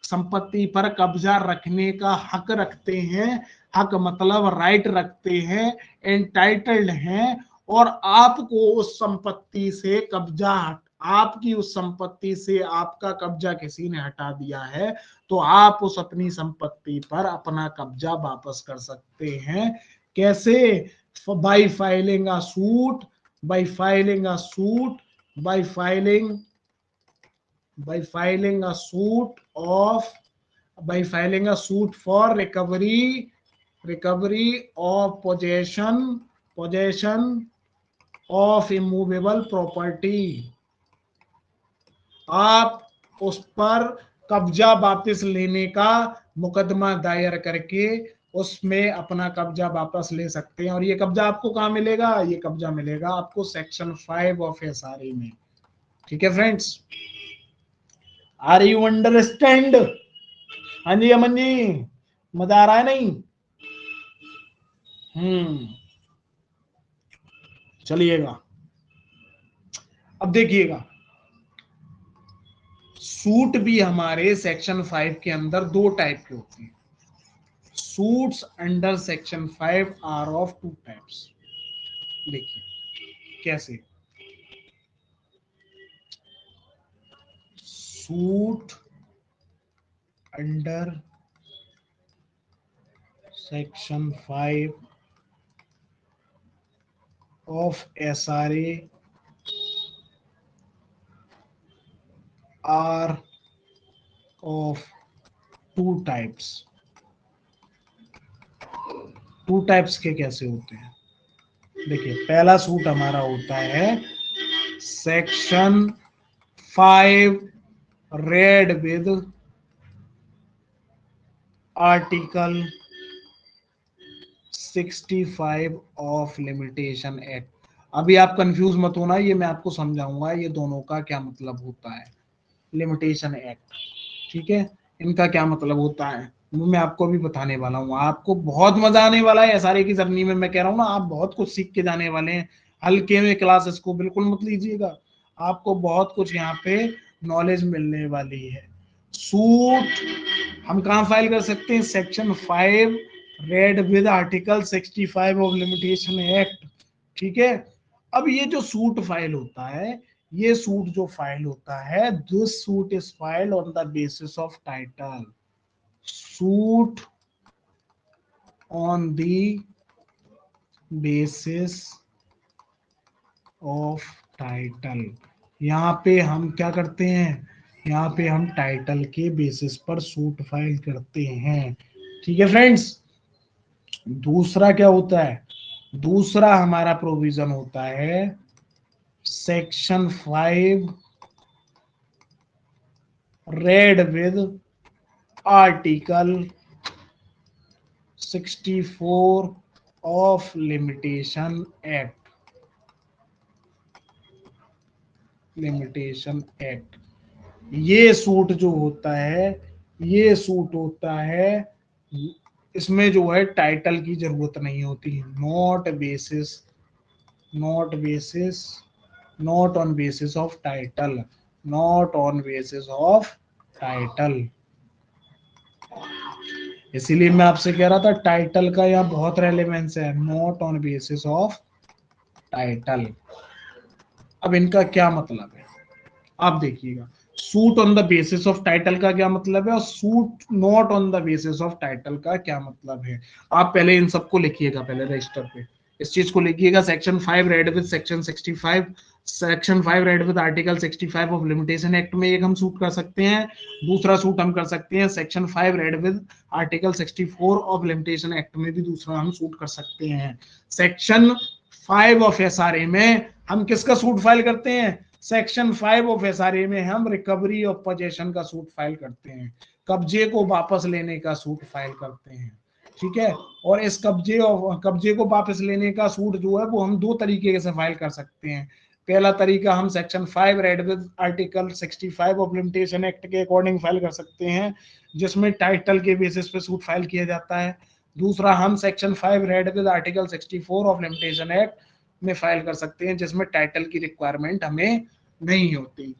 संपत्ति पर कब्जा रखने का हक रखते हैं, हक मतलब राइट रखते हैं, एंटाइटल्ड हैं, और आपको उस संपत्ति से कब्जा, आपकी उस संपत्ति से आपका कब्जा किसी ने हटा दिया है, तो आप उस अपनी संपत्ति पर अपना कब्जा वापस कर सकते हैं। कैसे? Bye filing a suit, bye filing a suit, bye filing a suit of, by filing a suit for recovery of possession of immovable property। आप उस पर कब्जा वापस लेने का मुकदमा दायर करके उसमें अपना कब्जा वापस ले सकते हैं। और ये कब्जा आपको कहां मिलेगा? ये कब्जा मिलेगा आपको सेक्शन 5 ऑफ एसआरए में। ठीक है फ्रेंड्स, आर यू अंडरस्टैंड? हाँ जी अमन जी, मजा आ रहा है नहीं? चलिएगा, अब देखिएगा, सूट भी हमारे सेक्शन 5 के अंदर दो टाइप के होते हैं। Suits under section 5 are of two types. देखिए कैसे। Suit under section 5 of SRA are of two types. Two types के कैसे होते हैं? देखिए, पहला सूट हमारा होता है section 5 read with article 65 of limitation act. अभी आप कंफ्यूज मत होना, ये मैं आपको समझाऊंगा ये दोनों का क्या मतलब होता है। लिमिटेशन एक्ट, ठीक है, इनका क्या मतलब होता है वो मैं आपको भी बताने वाला हूँ। आपको बहुत मजा आने वाला है एसआरए की जर्नी में, मैं कह रहा हूँ ना, आप बहुत कुछ सीख के जाने वाले हैं। हल्के में क्लास इसको बिल्कुल मत लीजिएगा, आपको बहुत कुछ यहाँ पे नॉलेज मिलने वाली है। सूट हम कहाँ फाइल कर सकते हैं? Section 5 read with article 65 of limitation act. ठीक है, अब ये जो सूट फाइल होता है, ये सूट जो फाइल होता है, this suit is filed on the basis of title. Suit on the basis of title. यहाँ पे हम क्या करते हैं? यहाँ पे हम टाइटल के बेसिस पर सूट फाइल करते हैं। ठीक है फ्रेंड्स, दूसरा क्या होता है? दूसरा हमारा प्रोविजन होता है section 5 read with article 64 of limitation act. ये सूट जो होता है, ये सूट होता है, इसमें जो है टाइटल की जरूरत नहीं होती। Not on basis of title, not on basis of title. इसीलिए मैं आपसे कह रहा था टाइटल का यहाँ बहुत रेलेवेंस है, not on basis of title. अब इनका क्या मतलब है आप देखिएगा। Suit on the basis of title का क्या मतलब है और suit not on the basis of title का क्या मतलब है? आप पहले इन सबको लिखिएगा, पहले रजिस्टर पे इस चीज को लिखिएगा। Section 5 read with section 65 section 5 read with article 65 of limitation act में एक हम सूट कर सकते हैं, दूसरा सूट हम कर सकते हैं section 5 read with article 64 of limitation act में भी दूसरा हम सूट कर सकते हैं। सेक्शन 5 ऑफ एसआरए में हम किसका सूट फाइल करते हैं? सेक्शन 5 ऑफ एसआरए में हम रिकवरी ऑफ पोजेशन का सूट फाइल करते हैं, कब्जे को वापस लेने का सूट फाइल करते हैं, ठीक है। और इस कब्जे को वापस लेने का सूट जो है वो हम दो तरीके से फाइल कर सकते हैं। पहला तरीका हम section 5 read with article 65 of limitation act के अकॉर्डिंग फाइल कर सकते हैं, जिसमें टाइटल के बेसिस पे सूट फाइल किया जाता है। दूसरा हम section 5 read with article 64 of limitation act में फाइल कर सकते हैं, जिसमें टाइटल की रिक्वायरमेंट हमें नहीं होती।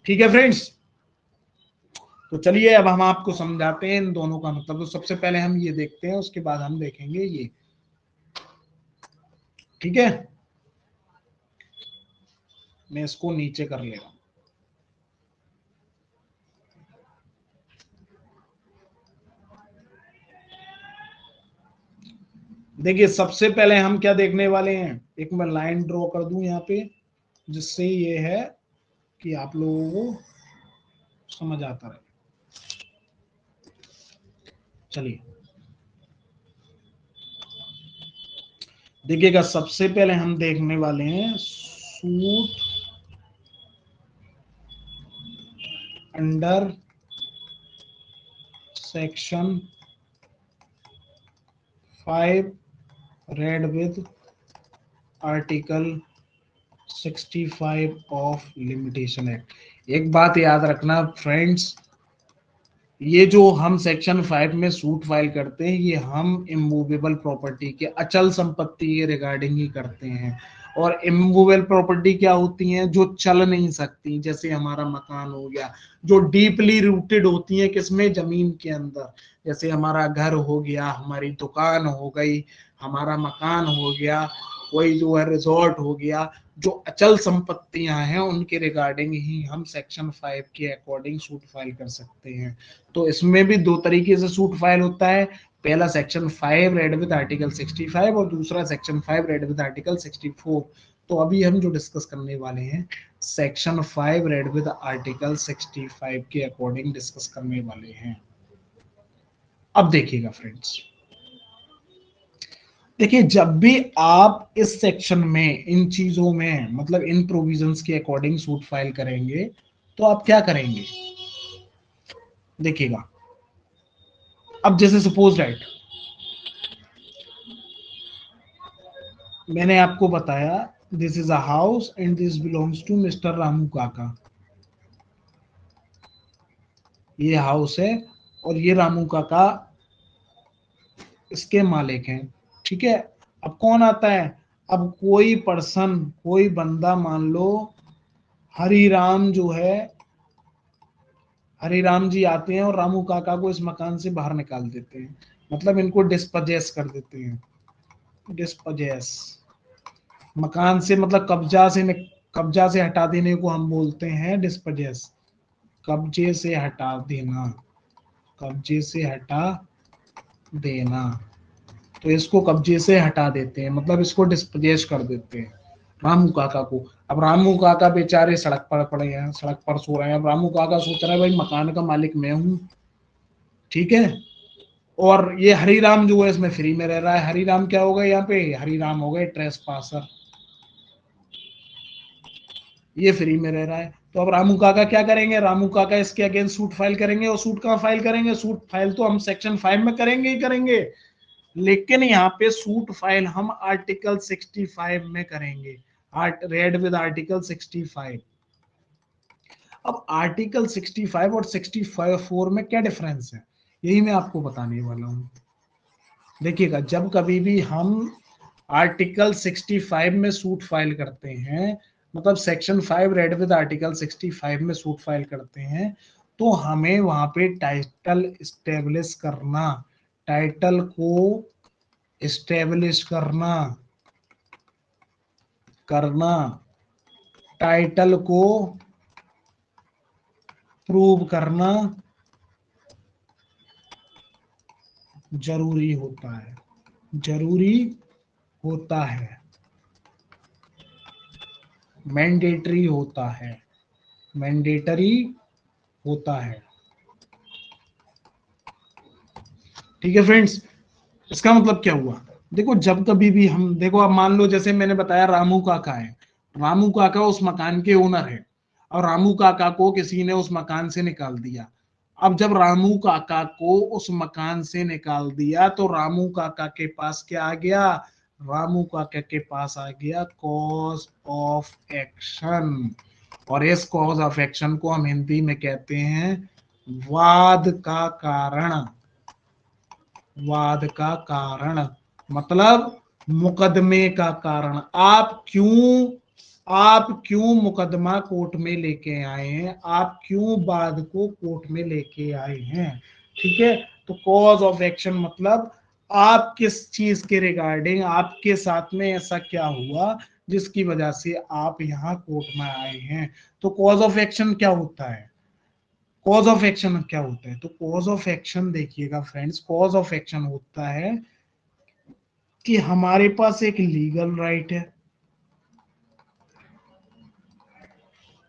ठीक है फ्रेंड्स, तो चलिए अब हम आपको समझाते हैं इन दोनों का मतलब। तो सबसे पहले हम ये देखते हैं, उसके बाद हम देखेंगे ये, ठीक है। मैं इसको नीचे कर ले रहा हूं। देखिए सबसे पहले हम क्या देखने वाले हैं, एक मैं लाइन ड्रॉ कर दूं यहाँ पे, जिससे ये है कि आप लोगों को समझ आता रहे। चलिए देखिएगा, सबसे पहले हम देखने वाले हैं suit under section 5 read with article 65 of limitation act. एक बात याद रखना फ्रेंड्स, ये जो हम सेक्शन 5 में सूट फाइल करते हैं, ये हम इमूवेबल प्रॉपर्टी के, अचल संपत्ति के रिगार्डिंग ही करते हैं। और इमूवेबल प्रॉपर्टी क्या होती हैं? जो चल नहीं सकती, जैसे हमारा मकान हो गया, जो डीपली रूटेड होती है किसमें? जमीन के अंदर। जैसे हमारा घर हो गया, हमारी दुकान हो गई, हमारा मकान हो गया, कोई जो है रिजॉर्ट हो गया, जो अचल संपत्तियां हैं उनके रिगार्डिंग ही हम सेक्शन 5 के अकॉर्डिंग सूट फाइल कर सकते हैं। तो इसमें भी दो तरीके से सूट फाइल होता है, पहला सेक्शन 5 रेड विद आर्टिकल 65 और दूसरा सेक्शन 5 रेड विद आर्टिकल 64। तो अभी हम जो डिस्कस करने वाले हैं सेक्शन 5 रेड विद आर्टिकल 65 के अकॉर्डिंग डिस्कस करने वाले हैं। अब देखिएगा फ्रेंड्स, देखिए जब भी आप इस सेक्शन में इन चीजों में मतलब इन प्रोविजंस के अकॉर्डिंग सूट फाइल करेंगे तो आप क्या करेंगे? देखिएगा, अब जैसे सपोज राइट, मैंने आपको बताया this is a house and this belongs to mister Ramu Kaka. ये हाउस है और ये रामू काका इसके मालिक हैं, ठीक है। अब कौन आता है? अब कोई पर्सन, कोई बंदा, मान लो हरिराम जो है, हरिराम जी आते हैं और रामू काका को इस मकान से बाहर निकाल देते हैं, मतलब इनको डिस्पजेस कर देते हैं। डिस्पजेस मकान से मतलब कब्जा से हटा देने को हम बोलते हैं डिस्पजेस। कब्जे से हटा देना, कब्जे से हटा देना। तो इसको कब्जे से हटा देते हैं, मतलब इसको डिस्पजेस कर देते हैं रामू काका को। अब रामू काका बेचारे सड़क पर पड़े हैं, सड़क पर सो रहे हैं। अब रामू काका सोच रहा है भाई मकान का मालिक मैं हूं, ठीक है। और ये हरिराम जो है इसमें फ्री में रह रहा है। हरिराम क्या हो गए यहाँ पे? हरिराम हो गए ट्रेस पासर, ये फ्री में रह रहा है। तो अब रामू काका क्या करेंगे? रामू काका इसके अगेंस्ट सूट फाइल करेंगे। और सूट कहाँ फाइल करेंगे? सूट फाइल तो हम सेक्शन 5 में करेंगे ही करेंगे, लेकिन यहाँ पे सूट फाइल हम आर्टिकल 65 में करेंगे, रेड विद आर्टिकल 65। अब आर्टिकल 65 और 64 में क्या डिफरेंस है, यही मैं आपको बताने वाला हूँ। देखिएगा, जब कभी भी हम आर्टिकल 65 में सूट फाइल करते हैं, मतलब सेक्शन 5 रेड विद आर्टिकल 65 में सूट फाइल करते हैं, तो हमें वहां पे टाइटल स्टेब्लिश करना, टाइटल को स्टेब्लिश करना करना टाइटल को प्रूव करना जरूरी होता है, जरूरी होता है। मैंडेटरी होता है, मैंडेटरी होता है। ठीक है फ्रेंड्स, इसका मतलब क्या हुआ? देखो जब कभी भी हम देखो, अब मान लो जैसे मैंने बताया रामू काका है, रामू काका उस मकान के ओनर है, और रामू काका को किसी ने उस मकान से निकाल दिया। अब जब रामू काका को उस मकान से निकाल दिया तो रामू काका के पास क्या आ गया? रामू काका के पास आ गया कॉज ऑफ एक्शन। और इस कॉज ऑफ एक्शन को हम हिंदी में कहते हैं वाद का कारण। वाद का कारण मतलब मुकदमे का कारण। आप क्यों मुकदमा कोर्ट में लेके आए हैं, आप क्यों वाद को कोर्ट में लेके आए हैं। ठीक है, तो कॉज ऑफ एक्शन मतलब आप किस चीज के रिगार्डिंग, आपके साथ में ऐसा क्या हुआ जिसकी वजह से आप यहाँ कोर्ट में आए हैं। तो कॉज ऑफ एक्शन क्या होता है? कॉज ऑफ एक्शन क्या होता है? तो कॉज ऑफ एक्शन देखिएगा फ्रेंड्स, कॉज ऑफ एक्शन होता है कि हमारे पास एक लीगल राइट है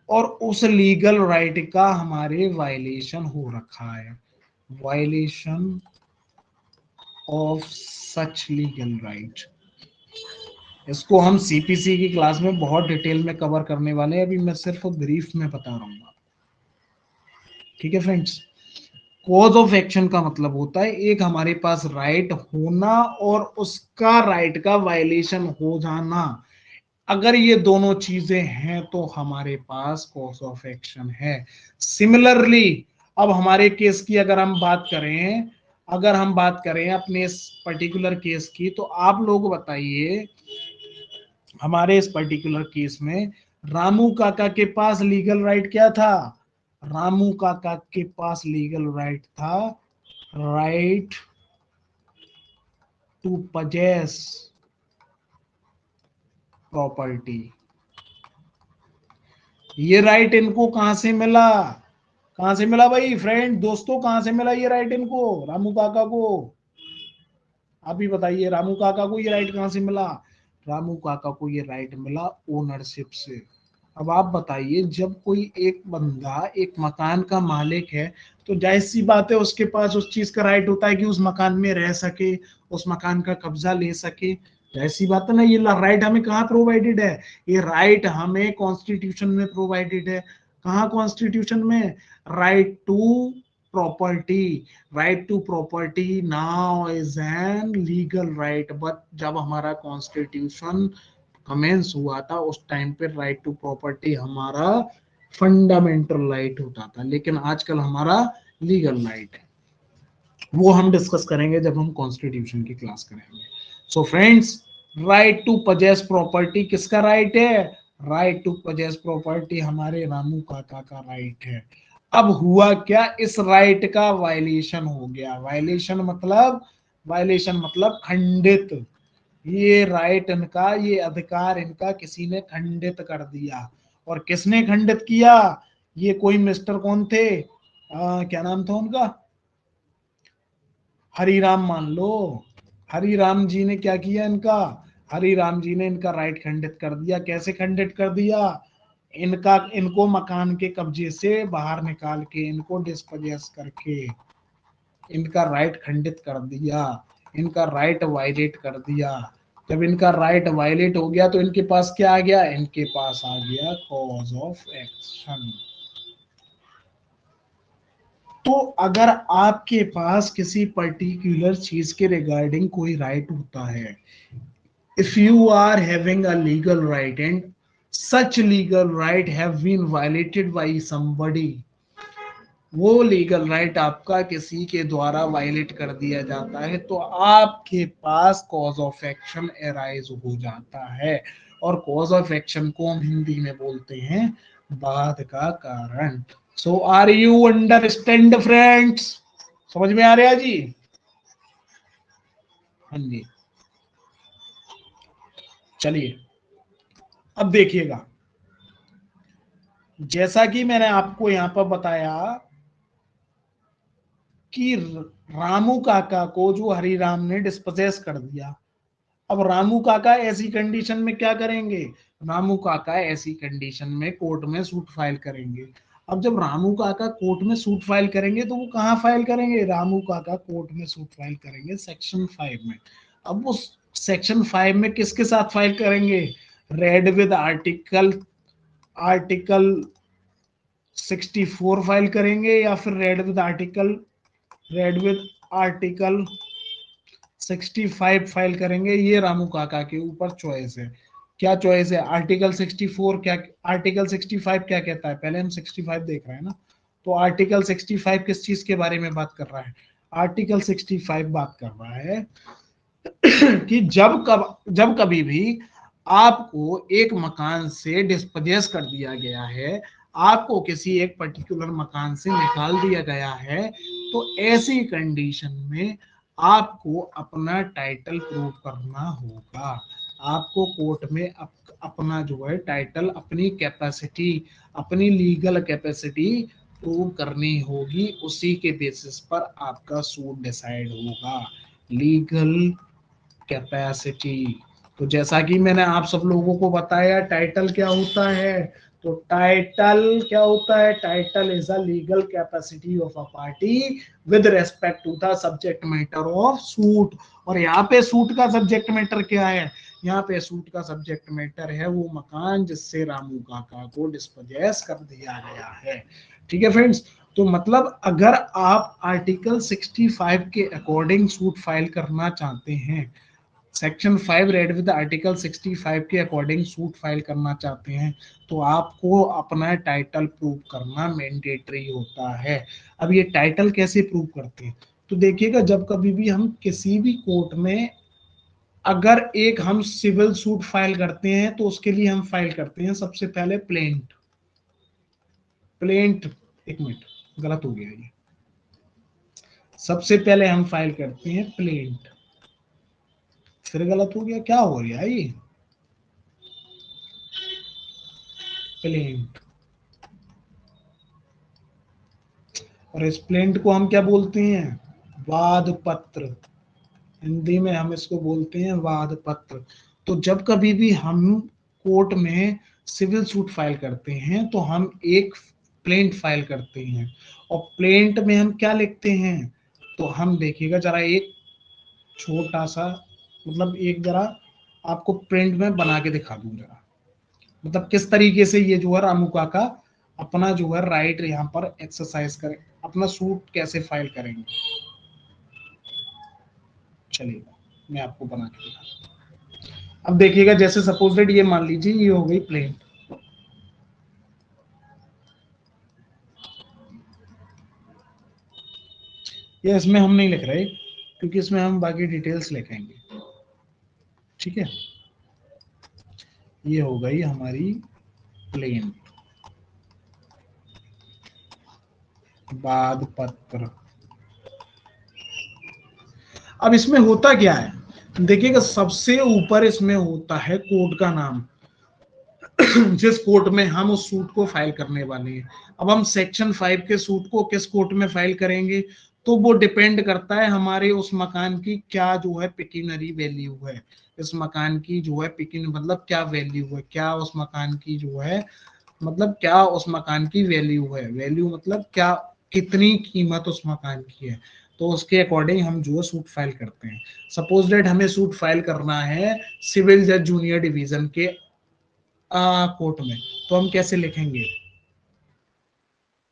और उस लीगल राइट का हमारे वायलेशन हो रखा है, violation of such legal right. इसको हम सीपीसी की क्लास में बहुत डिटेल में कवर करने वाले हैं, अभी मैं सिर्फ ब्रीफ में बता रहा हूँ। ठीक है फ्रेंड्स, कॉज ऑफ एक्शन का मतलब होता है एक हमारे पास राइट होना और उसका राइट का वायलेशन हो जाना। अगर ये दोनों चीजें हैं तो हमारे पास कॉज ऑफ एक्शन है। सिमिलरली अब हमारे केस की अगर हम बात करें, अगर हम बात करें अपने इस पर्टिकुलर केस की, तो आप लोग बताइए हमारे इस पर्टिकुलर केस में रामू काका के पास लीगल राइट क्या था? रामू काका के पास लीगल राइट था राइट टू पजेस प्रॉपर्टी। ये राइट इनको कहां से मिला? कहां से मिला भाई फ्रेंड, दोस्तों कहां से मिला ये राइट इनको, रामू काका को? आप ही बताइए, रामू काका को ये राइट कहां से मिला? रामू काका को ये राइट मिला ओनरशिप से। अब आप बताइए, जब कोई एक बंदा एक मकान का मालिक है तो जाहिर सी बात है उसके पास उस चीज का राइट होता है कि उस मकान में रह सके, उस मकान का कब्जा ले सके। जाहिर सी बात है ना, ये राइट हमें कहाँ प्रोवाइडेड है? ये राइट हमें कॉन्स्टिट्यूशन में प्रोवाइडेड है। कहाँ कॉन्स्टिट्यूशन में? Right to property. Right to property now is an legal right, but जब हमारा कॉन्स्टिट्यूशन कमेंस हुआ था उस टाइम पे राइट टू प्रॉपर्टी हमारा फंडामेंटल राइट होता था, लेकिन आजकल हमारा लीगल राइट है। वो हम डिस्कस करेंगे जब हम कॉन्स्टिट्यूशन की क्लास करेंगे। So friends, right to possess property किसका राइट है? राइट टू पजेस प्रॉपर्टी हमारे रामू काका का राइट है। अब हुआ क्या, इस राइट का वायलेशन हो गया। वायलेशन मतलब खंडित। ये राइट इनका, ये अधिकार इनका किसी ने खंडित कर दिया। और किसने खंडित किया? ये कोई मिस्टर कौन थे, क्या नाम था उनका? हरिराम मान लो। हरिराम जी ने क्या किया इनका? हरिराम जी ने इनका राइट खंडित कर दिया। कैसे खंडित कर दिया? इनका, इनको मकान के कब्जे से बाहर निकाल के, इनको डिस्पोजेस करके इनका राइट खंडित कर दिया, इनका राइट वायलेट कर दिया। जब इनका राइट वायलेट हो गया तो इनके पास क्या आ गया? इनके पास आ गया कॉज ऑफ एक्शन। तो अगर आपके पास किसी पर्टिकुलर चीज के रिगार्डिंग कोई राइट होता है, if you are having a legal right and such legal right have been violated by somebody, वो लीगल राइट आपका किसी के द्वारा वायलेट कर दिया जाता है तो आपके पास कॉज ऑफ एक्शन एराइज हो जाता है। और कॉज ऑफ एक्शन को हम हिंदी में बोलते हैं बाद का कारण। सो आर यू अंडरस्टैंड फ्रेंड्स? समझ में आ रहा है जी? हाँ जी, चलिए अब देखिएगा, जैसा कि मैंने आपको यहां पर बताया कि रामू काका को जो हरिराम ने डिस्पोजेस कर दिया। अब रामू काका ऐसी कंडीशन में क्या करेंगे? रामू काका ऐसी कंडीशन में कोर्ट में सूट फाइल करेंगे। अब जब रामू काका कोर्ट में सूट फाइल करेंगे तो वो कहाँ फाइल करेंगे? रामू काका कोर्ट में सूट फाइल करेंगे सेक्शन 5 में। अब वो सेक्शन 5 में किसके साथ फाइल करेंगे? Read with article article 64 file करेंगे, या फिर रेड विद आर्टिकल 65 फाइल करेंगे। ये रामू काका के ऊपर चॉइस है। क्या चॉइस है? आर्टिकल 64 क्या, आर्टिकल 65 क्या कहता है? पहले हम 65 देख रहे हैं ना। तो आर्टिकल 65 किस चीज के बारे में बात कर रहा है? आर्टिकल 65 बात कर रहा है कि जब कभी भी आपको एक मकान से डिस्पोजेस कर दिया गया है, आपको किसी एक पर्टिकुलर मकान से निकाल दिया गया है, तो ऐसी कंडीशन में आपको अपना टाइटल प्रूव करना होगा। आपको कोर्ट में अपना जो है टाइटल, अपनी कैपेसिटी, अपनी लीगल कैपेसिटी प्रूव करनी होगी। उसी के बेसिस पर आपका सूट डिसाइड होगा। Legal capacity. तो जैसा कि मैंने आप सब लोगों को बताया टाइटल क्या होता है, तो टाइटल क्या होता है? Title is a legal capacity of a party with respect to the subject matter of suit. और यहाँ पे सूट का सब्जेक्ट मैटर क्या है? यहाँ पे सूट का सब्जेक्ट मैटर है वो मकान जिससे रामू काका को डिस्पोजेस कर दिया गया है। ठीक है फ्रेंड्स। तो मतलब अगर आप आर्टिकल 65 के अकॉर्डिंग सूट फाइल करना चाहते हैं, सेक्शन 5 रेड विद आर्टिकल 65 के अकॉर्डिंग सूट फाइल करना चाहते हैं, तो आपको अपना टाइटल प्रूव करना मैंडेटरी होता है। अब ये टाइटल कैसे प्रूव करते हैं? तो देखिएगा, जब कभी भी हम किसी भी कोर्ट में अगर एक हम सिविल सूट फाइल करते हैं, तो उसके लिए हम फाइल करते हैं सबसे पहले प्लेंट। प्लेंट, एक मिनट, गलत हो गया ये। सबसे पहले हम फाइल करते हैं प्लेंट। फिर गलत हो गया, क्या हो गया ये? प्लेंट। और इस प्लेंट को हम क्या बोलते हैं? वाद पत्र। हिंदी में हम इसको बोलते हैं वाद पत्र। तो जब कभी भी हम कोर्ट में सिविल सूट फाइल करते हैं, तो हम एक प्लेंट फाइल करते हैं। और प्लेंट में हम क्या लिखते हैं? तो हम देखिएगा जरा, एक छोटा सा, मतलब एक जरा आपको प्रिंट में बना के दिखा दूं जरा, मतलब किस तरीके से ये जो है रामू काका अपना जो है राइट यहाँ पर एक्सरसाइज करें, अपना सूट कैसे फाइल करेंगे। चलिएगा मैं आपको बना के दिखाता हूँ। अब देखिएगा, जैसे सपोज ये मान लीजिए ये हो गई प्लेन। ये इसमें हम नहीं लिख रहे क्योंकि इसमें हम बाकी डिटेल्स लिखेंगे। ठीक है, ये हो गई हमारी प्लेन। बाद पत्र। अब इसमें होता क्या है, देखिएगा सबसे ऊपर इसमें होता है कोर्ट का नाम, जिस कोर्ट में हम उस सूट को फाइल करने वाले हैं। अब हम सेक्शन 5 के सूट को किस कोर्ट में फाइल करेंगे, तो वो डिपेंड करता है हमारे उस मकान की क्या जो है पिक्यूनरी वैल्यू है। इस मकान की जो है पिक्यून मतलब क्या वैल्यू है, क्या उस मकान की जो है, मतलब क्या उस मकान की वैल्यू है। वैल्यू मतलब क्या, कितनी कीमत उस मकान की है। तो उसके अकॉर्डिंग हम जो है सूट फाइल करते हैं। सपोज डेट हमें सूट फाइल करना है सिविल जज जूनियर डिवीजन के कोर्ट में, तो हम कैसे लिखेंगे?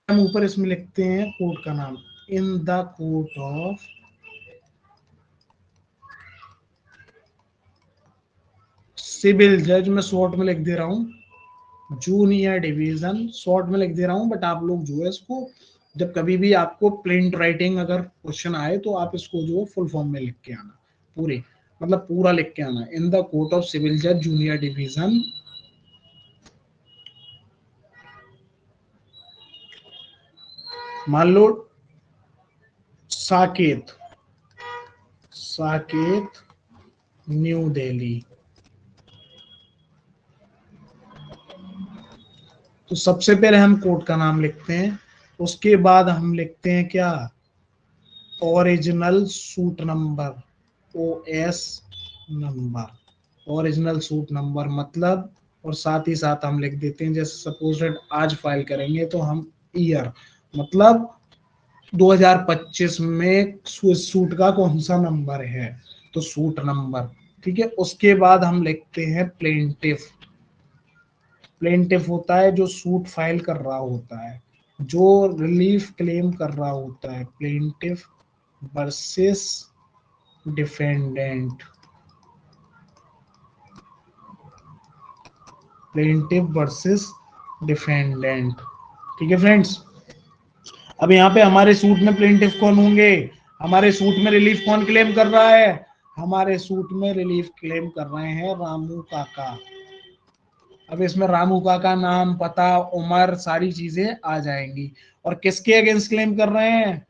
हम ऊपर इसमें लिखते हैं कोर्ट का नाम, in the court of civil जज, मैं शॉर्ट में लिख दे रहा हूँ जूनियर डिवीजन, शॉर्ट में लिख दे रहा हूँ। बट आप लोग जो है इसको, जब कभी भी आपको प्रिंट राइटिंग अगर क्वेश्चन आए, तो आप इसको जो है फुल फॉर्म में लिख के आना, पूरे मतलब पूरा लिख के आना, in the court of civil जज जूनियर डिवीजन। मान लो साकेत, साकेत न्यू दिल्ली। तो सबसे पहले हम कोर्ट का नाम लिखते हैं, उसके बाद हम लिखते हैं क्या? Original suit number, OS number. Original suit number मतलब और साथ ही साथ हम लिख देते हैं, जैसे सपोज दैट आज फाइल करेंगे तो हम ईयर, मतलब 2025 में सूट का कौन सा नंबर है, तो सूट नंबर। ठीक है, उसके बाद हम लिखते हैं प्लेंटिफ। प्लेंटिफ होता है जो सूट फाइल कर रहा होता है, जो रिलीफ क्लेम कर रहा होता है। Plaintiff versus defendant, plaintiff versus defendant. ठीक है फ्रेंड्स, अब यहाँ पे हमारे सूट में प्लेंटिफ कौन होंगे, हमारे सूट में रिलीफ कौन क्लेम कर रहा है, हमारे सूट में रिलीफ क्लेम कर रहे हैं रामू काका। अब इसमें रामू काका नाम, पता, उम्र, सारी चीजें आ जाएंगी। और किसके अगेंस्ट क्लेम कर रहे हैं,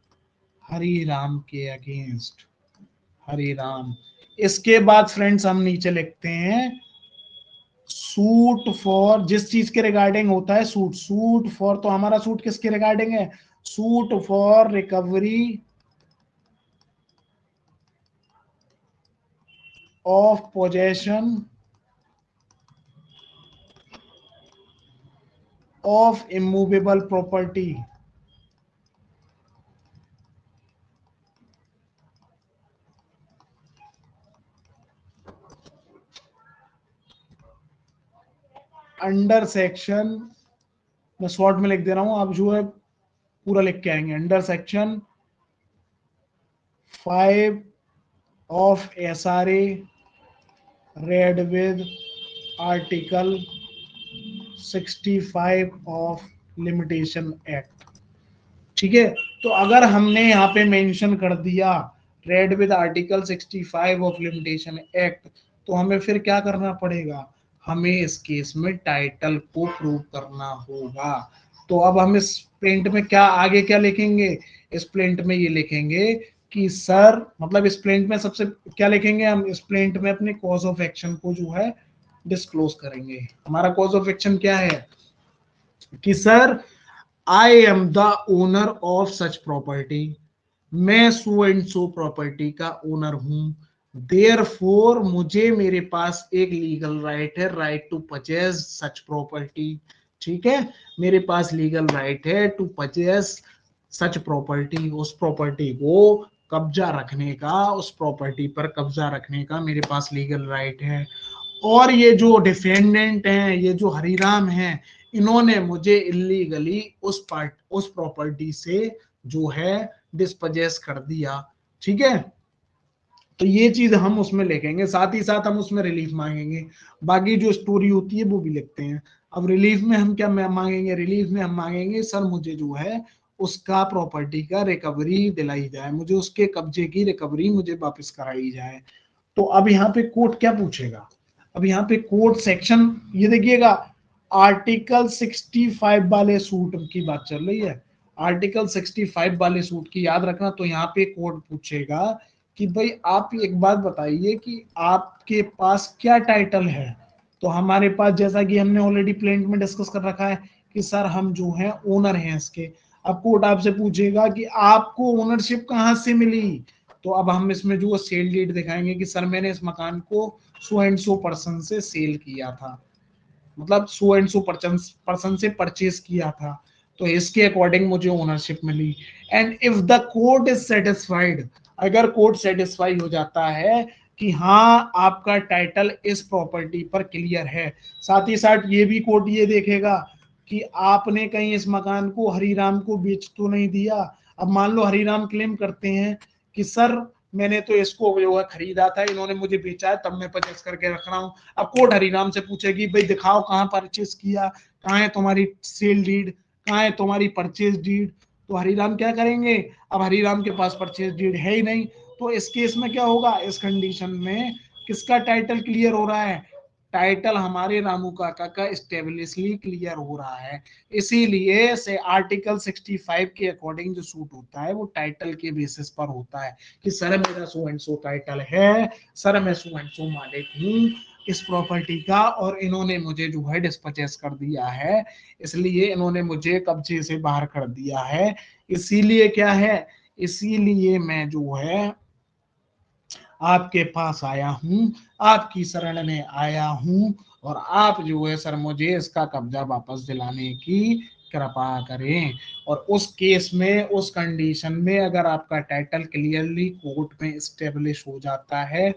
हरि राम के अगेंस्ट, हरि राम। इसके बाद फ्रेंड्स हम नीचे लिखते हैं सूट फॉर, जिस चीज के रिगार्डिंग होता है सूट, सूट फॉर, तो हमारा सूट किसके रिगार्डिंग है, suit for recovery of possession of immovable property. Under section, मैं शॉर्ट में लिख दे रहा हूं, आप जो है पूरा लिख के आएंगे। Under section 5 of SRA read with article 65 of limitation act. ठीक है, तो अगर हमने यहाँ पे मेंशन कर दिया read with article 65 of limitation act, तो हमें फिर क्या करना पड़ेगा, हमें इस केस में टाइटल को प्रूव करना होगा। तो अब हम इस प्लेंट में क्या आगे क्या लिखेंगे, इस प्लेंट में ये लिखेंगे कि सर, मतलब इस प्लेंट में सबसे क्या लिखेंगे, हम इस प्लेंट में अपने कॉज ऑफ एक्शन को जो है डिस्क्लोज करेंगे। हमारा कॉज ऑफ एक्शन क्या है कि sir, I am the owner of such property, मैं सो एंड सो प्रॉपर्टी का ओनर हूं। देयरफॉर मुझे, मेरे पास एक लीगल राइट है, right to purchase such property. ठीक है, मेरे पास लीगल राइट है टू परचेज सच प्रॉपर्टी, उस प्रॉपर्टी को कब्जा रखने का, उस प्रॉपर्टी पर कब्जा रखने का मेरे पास लीगल राइट है। और ये जो डिफेंडेंट हैं, ये जो हरिराम हैं, इन्होंने मुझे इलीगली उस प्रॉपर्टी से जो है डिस्पोजेस कर दिया। ठीक है, तो ये चीज हम उसमें लिखेंगे, साथ ही साथ हम उसमें रिलीफ मांगेंगे। बाकी जो स्टोरी होती है वो भी लिखते हैं। अब रिलीफ में हम क्या मांगेंगे, रिलीफ में हम मांगेंगे सर मुझे जो है उसका प्रॉपर्टी का रिकवरी दिलाई जाए, मुझे उसके कब्जे की रिकवरी मुझे वापस कराई जाए। तो अब यहाँ पे कोर्ट क्या पूछेगा, अब यहाँ पे कोर्ट सेक्शन, ये देखिएगा आर्टिकल 65 वाले सूट की बात चल रही है, आर्टिकल 65 वाले सूट की याद रखना। तो यहाँ पे कोर्ट पूछेगा कि भाई आप एक बात बताइए कि आपके पास क्या टाइटल है। तो हमारे पास, जैसा कि हमने ऑलरेडी प्लेंट में डिस्कस कर रखा है कि सर हम जो है ओनर हैं इसके। अब कोर्ट आपसे पूछेगा कि आपको ओनरशिप कहाँ से मिली। तो अब हम इसमें जो सेल डीड दिखाएंगे कि सर मैंने इस मकान को सो एंड सो पर्सन से सेल किया था, मतलब सो एंड सो पर्सन से परचेज किया था, तो इसके अकॉर्डिंग मुझे ओनरशिप मिली। And if the court is satisfied, अगर कोर्ट सेटिस्फाई हो जाता है कि हाँ आपका टाइटल इस प्रॉपर्टी पर क्लियर है, साथ ही साथ ये भी कोर्ट ये देखेगा कि आपने कहीं इस मकान को हरिराम को बेच तो नहीं दिया। अब मान लो हरिराम क्लेम करते हैं कि सर मैंने तो इसको जो है खरीदा था, इन्होंने मुझे बेचा है, तब मैं परचेस करके रख रहा हूँ। अब कोर्ट हरिराम से पूछेगी भाई दिखाओ कहाँ परचेस किया, कहाँ है तुम्हारी सेल डीड, कहाँ है तुम्हारी परचेस डीड। तो हरिराम क्या करेंगे, अब हरिराम के पास परचेस डीड है ही नहीं। तो इस केस में क्या होगा, इस कंडीशन में किसका टाइटल क्लियर हो रहा है, टाइटल हमारे रामू काका का स्टेबलिशली क्लियर हो रहा है। इसीलिए से आर्टिकल 65 के अकॉर्डिंग जो सूट होता है वो टाइटल के बेसिस पर होता है कि सर मेरा सो एंड सो टाइटल है, सर मैं सो एंड सो मालिक हूँ इस प्रॉपर्टी का, और इन्होंने मुझे जो है डिस्पचेस कर दिया है, इसलिए इन्होंने मुझे कब्जे से बाहर कर दिया है। इसीलिए क्या है, इसीलिए मैं जो है आपके पास आया हूं, आपकी शरण में आया हूं, और आप जो है सर मुझे इसका कब्जा वापस दिलाने की कृपा करें। और उस केस में, उस कंडीशन में अगर आपका टाइटल क्लियरली कोर्ट में स्टेब्लिश हो जाता है,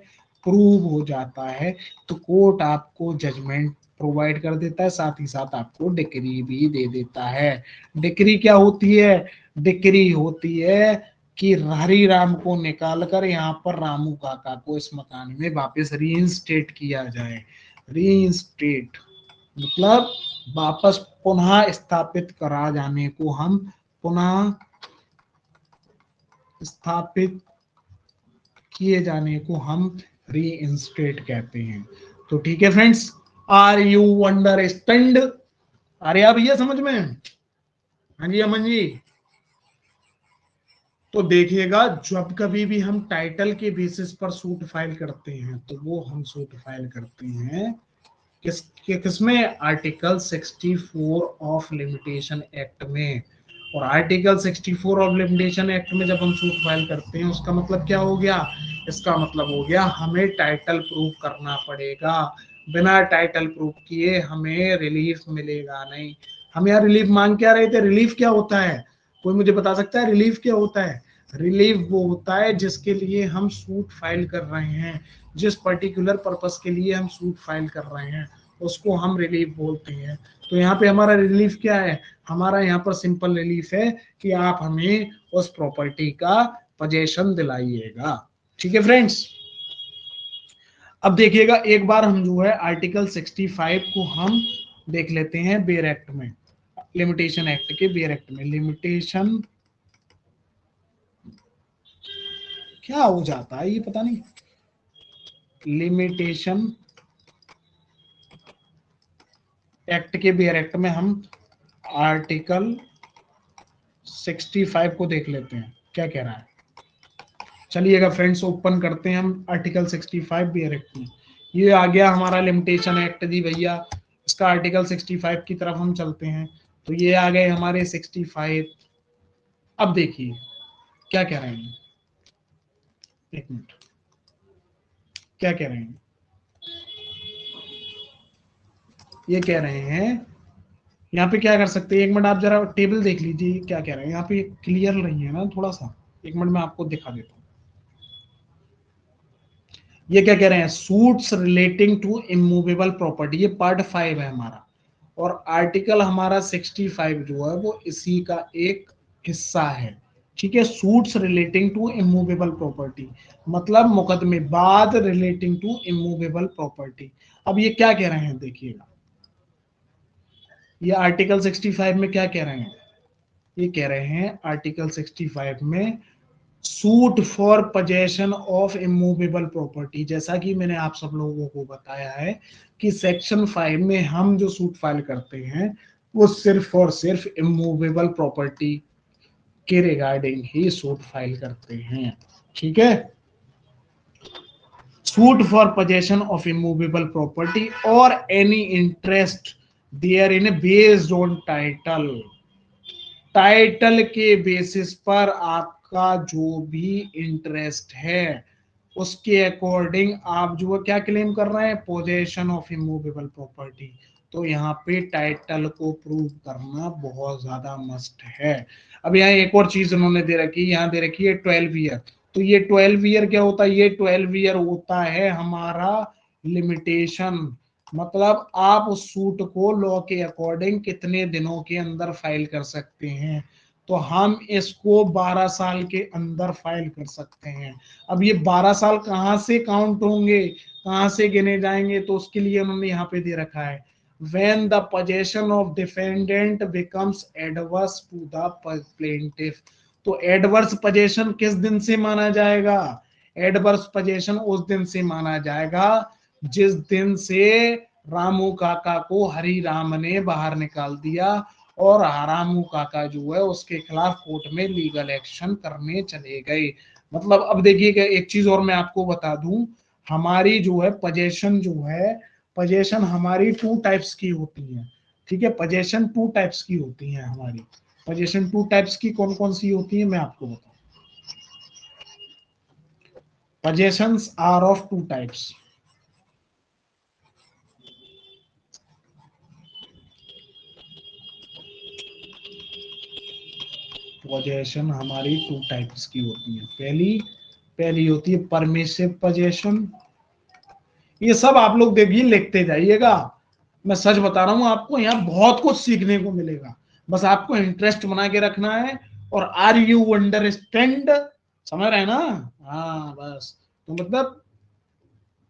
प्रूव हो जाता है, तो कोर्ट आपको जजमेंट प्रोवाइड कर देता है, साथ ही साथ आपको डिक्री भी दे देता है। डिक्री क्या होती है? डिक्री होती है कि हरी राम को निकाल कर यहाँ पर रामू काका को इस मकान में वापस रीइंस्टेट किया जाए। रीइंस्टेट मतलब वापस पुनः स्थापित करा जाने को हम पुनः स्थापित किए जाने को हम रीइंस्टेट कहते हैं। तो ठीक है फ्रेंड्स, आर यू अंडरस्टैंड? आ रहा भैया समझ में? हाँ जी अमन जी। तो देखिएगा, जब कभी भी हम टाइटल के बेसिस पर सूट फाइल करते हैं तो वो हम सूट फाइल करते हैं किसमें? आर्टिकल 64 ऑफ लिमिटेशन एक्ट में। और आर्टिकल 64 ऑफ लिमिटेशन एक्ट में जब हम सूट फाइल करते हैं, उसका मतलब क्या हो गया? इसका मतलब हो गया हमें टाइटल प्रूफ करना पड़ेगा। बिना टाइटल प्रूफ किए हमें रिलीफ मिलेगा नहीं। हम यहाँ रिलीफ मांग क्या रहे थे? रिलीफ क्या होता है? कोई मुझे बता सकता है रिलीफ क्या होता है? रिलीफ वो होता है जिसके लिए हम सूट फाइल कर रहे हैं, जिस पर्टिकुलर पर्पस के लिए हम सूट फाइल कर रहे हैं, उसको हम रिलीफ बोलते हैं। तो यहाँ पे हमारा रिलीफ क्या है? हमारा यहाँ पर सिंपल रिलीफ है कि आप हमें उस प्रॉपर्टी का पोजेशन दिलाइएगा। ठीक है फ्रेंड्स, अब देखिएगा एक बार हम जो है आर्टिकल 65 को हम देख लेते हैं बेयर एक्ट में, लिमिटेशन एक्ट के बेयर एक्ट में। लिमिटेशन क्या हो जाता है ये पता नहीं, लिमिटेशन एक्ट के बेयर एक्ट में हम आर्टिकल 65 को देख लेते हैं क्या कह रहा है। चलिएगा फ्रेंड्स, ओपन करते हैं हम आर्टिकल 65 बियर एक्ट में। ये आ गया हमारा लिमिटेशन एक्ट दी भैया, इसका आर्टिकल 65 की तरफ हम चलते हैं। तो ये आ गए हमारे 65। अब देखिए क्या कह रहे हैं, एक मिनट, क्या कह रहे हैं? ये कह रहे हैं यहाँ पे क्या कर सकते हैं, एक मिनट आप जरा टेबल देख लीजिए क्या कह रहे हैं यहाँ पे, क्लियर नहीं है ना थोड़ा सा, एक मिनट में आपको दिखा देता हूँ। ये क्या कह रहे हैं? Suits relating to immovable property, ये पार्ट 5 है हमारा। और आर्टिकल हमारा 65 जो है वो इसी का एक हिस्सा है। ठीक है, suits relating to immovable property मतलब मुकदमेबाद रिलेटिंग टू इमूवेबल प्रॉपर्टी। अब ये क्या कह रहे हैं देखिएगा, ये आर्टिकल 65 में क्या कह रहे हैं? ये कह रहे हैं आर्टिकल 65 में suit for possession of immovable property. जैसा कि मैंने आप सब लोगों को बताया है कि सेक्शन 5 में हम जो सूट फाइल करते हैं वो सिर्फ और सिर्फ इमूवेबल प्रॉपर्टी के रिगार्डिंग ही सूट फाइल करते हैं। ठीक है, suit for possession of immovable property और any interest therein based on title. Title के बेसिस पर आपका जो भी इंटरेस्ट है उसके अकॉर्डिंग आप जो है क्या क्लेम कर रहे हैं? Possession of immovable property. तो यहाँ पे टाइटल को प्रूव करना बहुत ज्यादा मस्ट है। अब यहाँ एक और चीज उन्होंने दे रखी है, यहाँ दे रखी है 12 ईयर। तो ये 12 ईयर क्या होता है? ये 12 ईयर होता है हमारा लिमिटेशन, मतलब आप उस सूट को लॉ के अकॉर्डिंग कितने दिनों के अंदर फाइल कर सकते हैं। तो हम इसको 12 साल के अंदर फाइल कर सकते हैं। अब ये 12 साल कहाँ से काउंट होंगे, कहाँ से गिने जाएंगे? तो उसके लिए उन्होंने यहाँ पे दे रखा है when the possession of defendant becomes adverse to the plaintiff। तो एडवर्स पोजेशन किस दिन से माना जाएगा? एडवर्स पोजेशन उस दिन से माना जाएगा जिस दिन से रामू काका को हरि राम ने बाहर निकाल दिया और रामू काका जो है उसके खिलाफ कोर्ट में लीगल एक्शन करने चले गए। मतलब अब देखिएगा एक चीज और मैं आपको बता दूं, हमारी जो है पोजेशन जो है, पोजेशन हमारी 2 टाइप्स की होती है। ठीक है, पोजेशन 2 टाइप्स की होती है हमारी। पोजेशन 2 टाइप्स की कौन कौन सी होती है मैं आपको बताऊं। Possessions are of 2 types. Possession हमारी टू टाइप्स की होती है। पहली होती है परमिसिव पोजेशन। ये सब आप लोग देखिए लिखते जाइएगा, मैं सच बता रहा हूं आपको, यहाँ बहुत कुछ सीखने को मिलेगा। बस आपको इंटरेस्ट बना के रखना है। और आर यू अंडरस्टैंड, समझ रहे हैं ना? हाँ बस, तो मतलब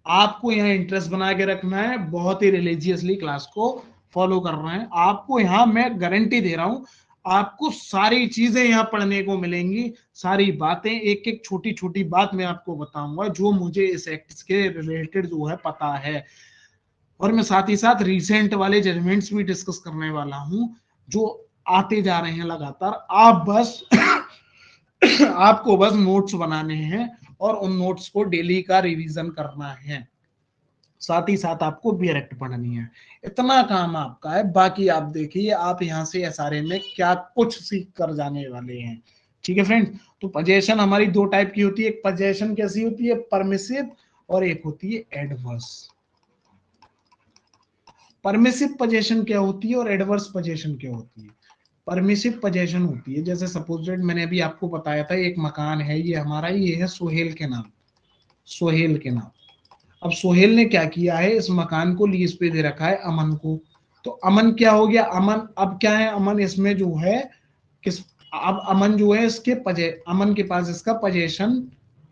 आपको यहाँ इंटरेस्ट बना के रखना है, बहुत ही रिलीजियसली क्लास को फॉलो कर रहे हैं। आपको यहाँ मैं गारंटी दे रहा हूं, आपको सारी चीजें यहाँ पढ़ने को मिलेंगी, सारी बातें, एक एक छोटी छोटी बात मैं आपको बताऊंगा जो मुझे इस एक्ट के रिलेटेड जो है पता है। और मैं साथ ही साथ रिसेंट वाले जजमेंट्स भी डिस्कस करने वाला हूं जो आते जा रहे हैं लगातार। आप बस आपको बस नोट्स बनाने हैं और उन नोट्स को डेली का रिवीजन करना है, साथ ही साथ आपको बीएरेक्ट पढ़नी है। इतना काम आपका है, बाकी आप देखिए आप यहाँ से एसआरए में क्या कुछ सीख कर जाने वाले हैं। ठीक है फ्रेंड्स, तो पोजेशन हमारी दो टाइप की होती है। एक पोजेशन कैसी होती है, परमिसिव, और एक होती है एडवर्स। परमिसिव पोजीशन क्या होती है और एडवर्स पोजीशन क्या होती है? परमिसिव पोजीशन होती है, जैसे सपोजेड मैंने अभी आपको बताया था, एक मकान है ये हमारा, ये है सोहेल के नाम, सोहेल के नाम। अब सोहेल ने क्या किया है, इस मकान को लीज पे दे रखा है अमन को। तो अमन क्या हो गया, अमन अब क्या है, अमन इसमें जो है किस, अब अमन जो है इसके अमन के पास इसका पोजेशन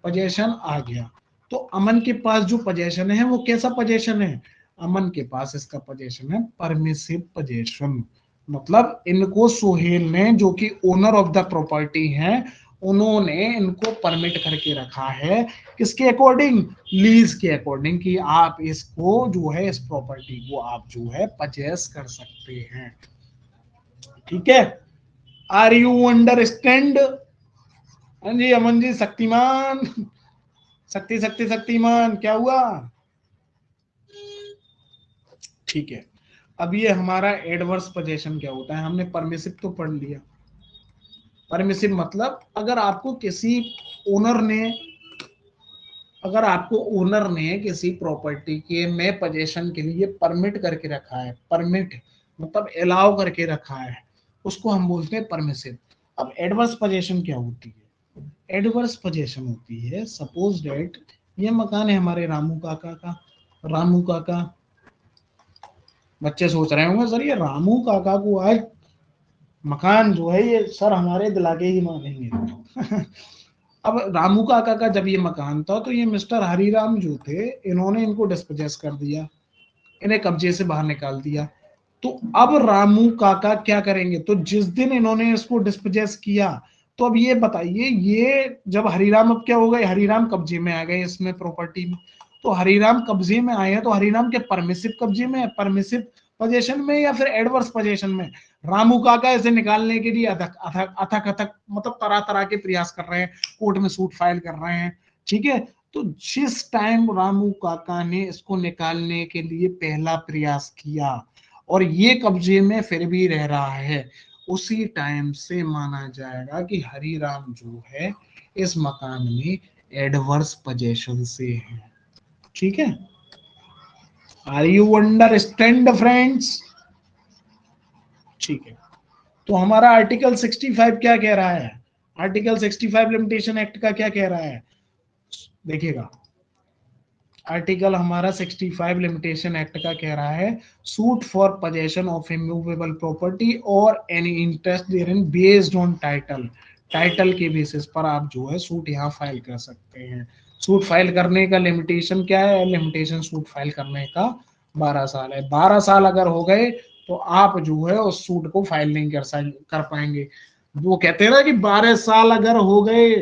पोजेशन आ गया। तो अमन के पास जो पोजेशन है वो कैसा पोजेशन है, अमन के पास इसका पोजेशन है परमिसिव पोजेशन। मतलब इनको सोहेल ने, जो कि ओनर ऑफ द प्रॉपर्टी हैं, उन्होंने इनको परमिट करके रखा है, किसके अकॉर्डिंग, लीज के अकॉर्डिंग, कि आप इसको जो है इस प्रॉपर्टी को आप जो है परचेस कर सकते हैं। ठीक है, आर यू अंडरस्टैंड? हाँ जी अमन जी, शक्तिमान, शक्तिमान क्या हुआ? ठीक है, अब ये हमारा एडवर्स पोजीशन क्या होता है, हमने परमिसिव तो पढ़ लिया। परमिसिव मतलब अगर आपको किसी ओनर ने, अगर आपको ओनर ने किसी प्रॉपर्टी के में पोजीशन के लिए परमिट करके रखा है, परमिट मतलब अलाउ करके रखा है, उसको हम बोलते हैं परमिसिव। अब एडवर्स पोजीशन क्या होती है, एडवर्स पोजीशन होती है, सपोज डेट ये मकान है हमारे रामू काका का। रामू काका, बच्चे सोच रहे होंगे सर ये रामू काका को आज मकान जो है ये सर हमारे दिला के ही मानेंगे। अब रामू काका का जब ये मकान था तो ये मिस्टर हरिराम जो थे, इन्होंने इनको डिस्पोजेस कर दिया, इन्हें कब्जे से बाहर निकाल दिया। तो अब रामू काका क्या करेंगे, तो जिस दिन इन्होंने इसको डिस्पोजेस किया, तो अब ये बताइए, ये जब हरिराम, अब क्या हो गए, हरिराम कब्जे में आ गए इसमें प्रॉपर्टी में। तो हरिराम कब्जे में आए हैं, तो हरिराम के परमिसिव कब्जे में, परमिसिव पोजीशन में या फिर एडवर्स पोजीशन में? रामू काका इसे निकालने के लिए अथक अथक अथक अथक मतलब तरह तरह के प्रयास कर रहे हैं, कोर्ट में सूट फाइल कर रहे हैं। ठीक है, तो जिस टाइम रामू काका ने इसको निकालने के लिए पहला प्रयास किया और ये कब्जे में फिर भी रह रहा है, उसी टाइम से माना जाएगा कि हरिराम जो है इस मकान में एडवर्स पोजीशन से है। ठीक है, आर यू अंडरस्टैंड फ्रेंड्स? ठीक है, तो हमारा आर्टिकल 65 क्या कह रहा है, आर्टिकल 65 लिमिटेशन एक्ट का क्या कह रहा है, देखिएगा। आर्टिकल हमारा 65 लिमिटेशन एक्ट का कह रहा है, suit for possession of immovable property और any interest therein based on title, title के बेसिस पर आप जो है सूट यहाँ फाइल कर सकते हैं। सूट फाइल करने का लिमिटेशन क्या है, लिमिटेशन सूट फाइल करने का 12 साल है। 12 साल अगर हो गए तो आप जो है उस सूट को फाइल नहीं कर पाएंगे। वो कहते हैं ना कि 12 साल अगर हो गए,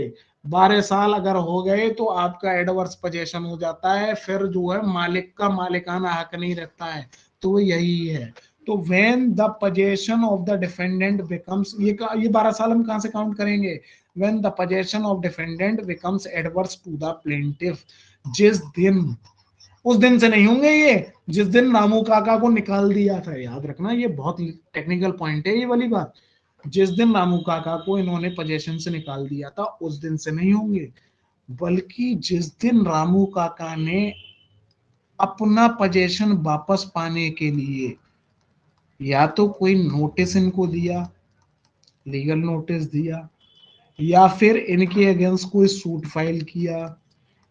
12 साल अगर हो गए तो आपका एडवर्स पोजीशन हो जाता है, फिर जो है मालिक का मालिकाना हक नहीं रहता है। तो यही है, तो when the position of the defendant becomes, ये 12 साल हम कहां से काउंट करेंगे, when the position of defendant becomes adverse to the plaintiff, जिस दिन, उस दिन से नहीं होंगे ये, जिस दिन रामू काका को निकाल दिया था, याद रखना ये बहुत टेक्निकल पॉइंट है ये वाली बात। जिस दिन रामू काका को इन्होंने पोजीशन से निकाल दिया था उस दिन से नहीं होंगे, बल्कि जिस दिन रामू काका ने अपना पोजीशन वापस पाने के लिए या तो कोई नोटिस इनको दिया, लीगल नोटिस दिया, या फिर इनके अगेंस्ट कोई सूट फाइल किया,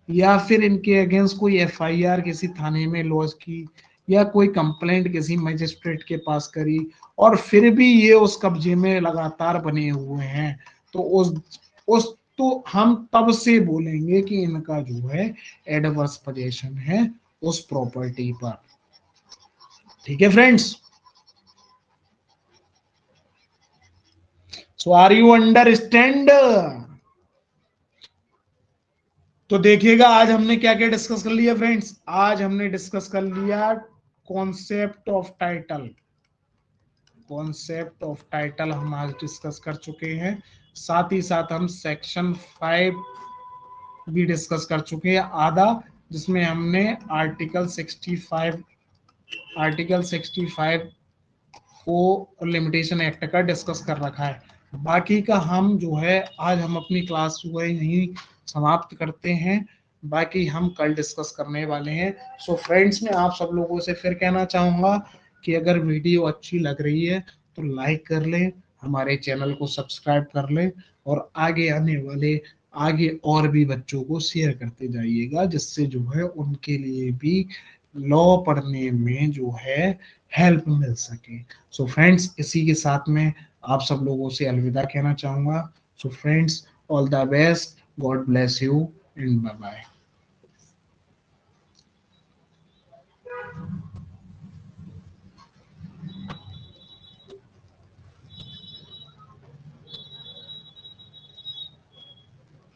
या फिर इनके अगेंस्ट कोई एफआईआर किसी थाने में लॉन्च की, या कोई कंप्लेंट किसी मजिस्ट्रेट के पास करी, और फिर भी ये उस कब्जे में लगातार बने हुए हैं, तो उस तो हम तब से बोलेंगे कि इनका जो है एडवर्स पोजीशन है उस प्रॉपर्टी पर। ठीक है friends, so are you understand? तो देखिएगा आज हमने क्या क्या डिस्कस कर लिया फ्रेंड्स। आज हमने डिस्कस कर लिया concept of title. Concept of title हम आज डिस्कस कर चुके हैं। साथ ही साथ हम सेक्शन 5 भी डिस्कस कर चुके हैं आधा, जिसमें हमने आर्टिकल 65 को लिमिटेशन एक्ट का डिस्कस कर रखा है। बाकी का हम जो है आज हम अपनी क्लास जो है यहीं समाप्त करते हैं। बाकी हम कल डिस्कस करने वाले हैं। सो फ्रेंड्स, मैं आप सब लोगों से फिर कहना चाहूंगा कि अगर वीडियो अच्छी लग रही है तो लाइक कर लें, हमारे चैनल को सब्सक्राइब कर लें, और आगे आने वाले आगे और भी बच्चों को शेयर करते जाइएगा, जिससे जो है उनके लिए भी लॉ पढ़ने में जो है हेल्प मिल सके। सो फ्रेंड्स, इसी के साथ में आप सब लोगों से अलविदा कहना चाहूंगा। So friends, all the best, God bless you and bye bye.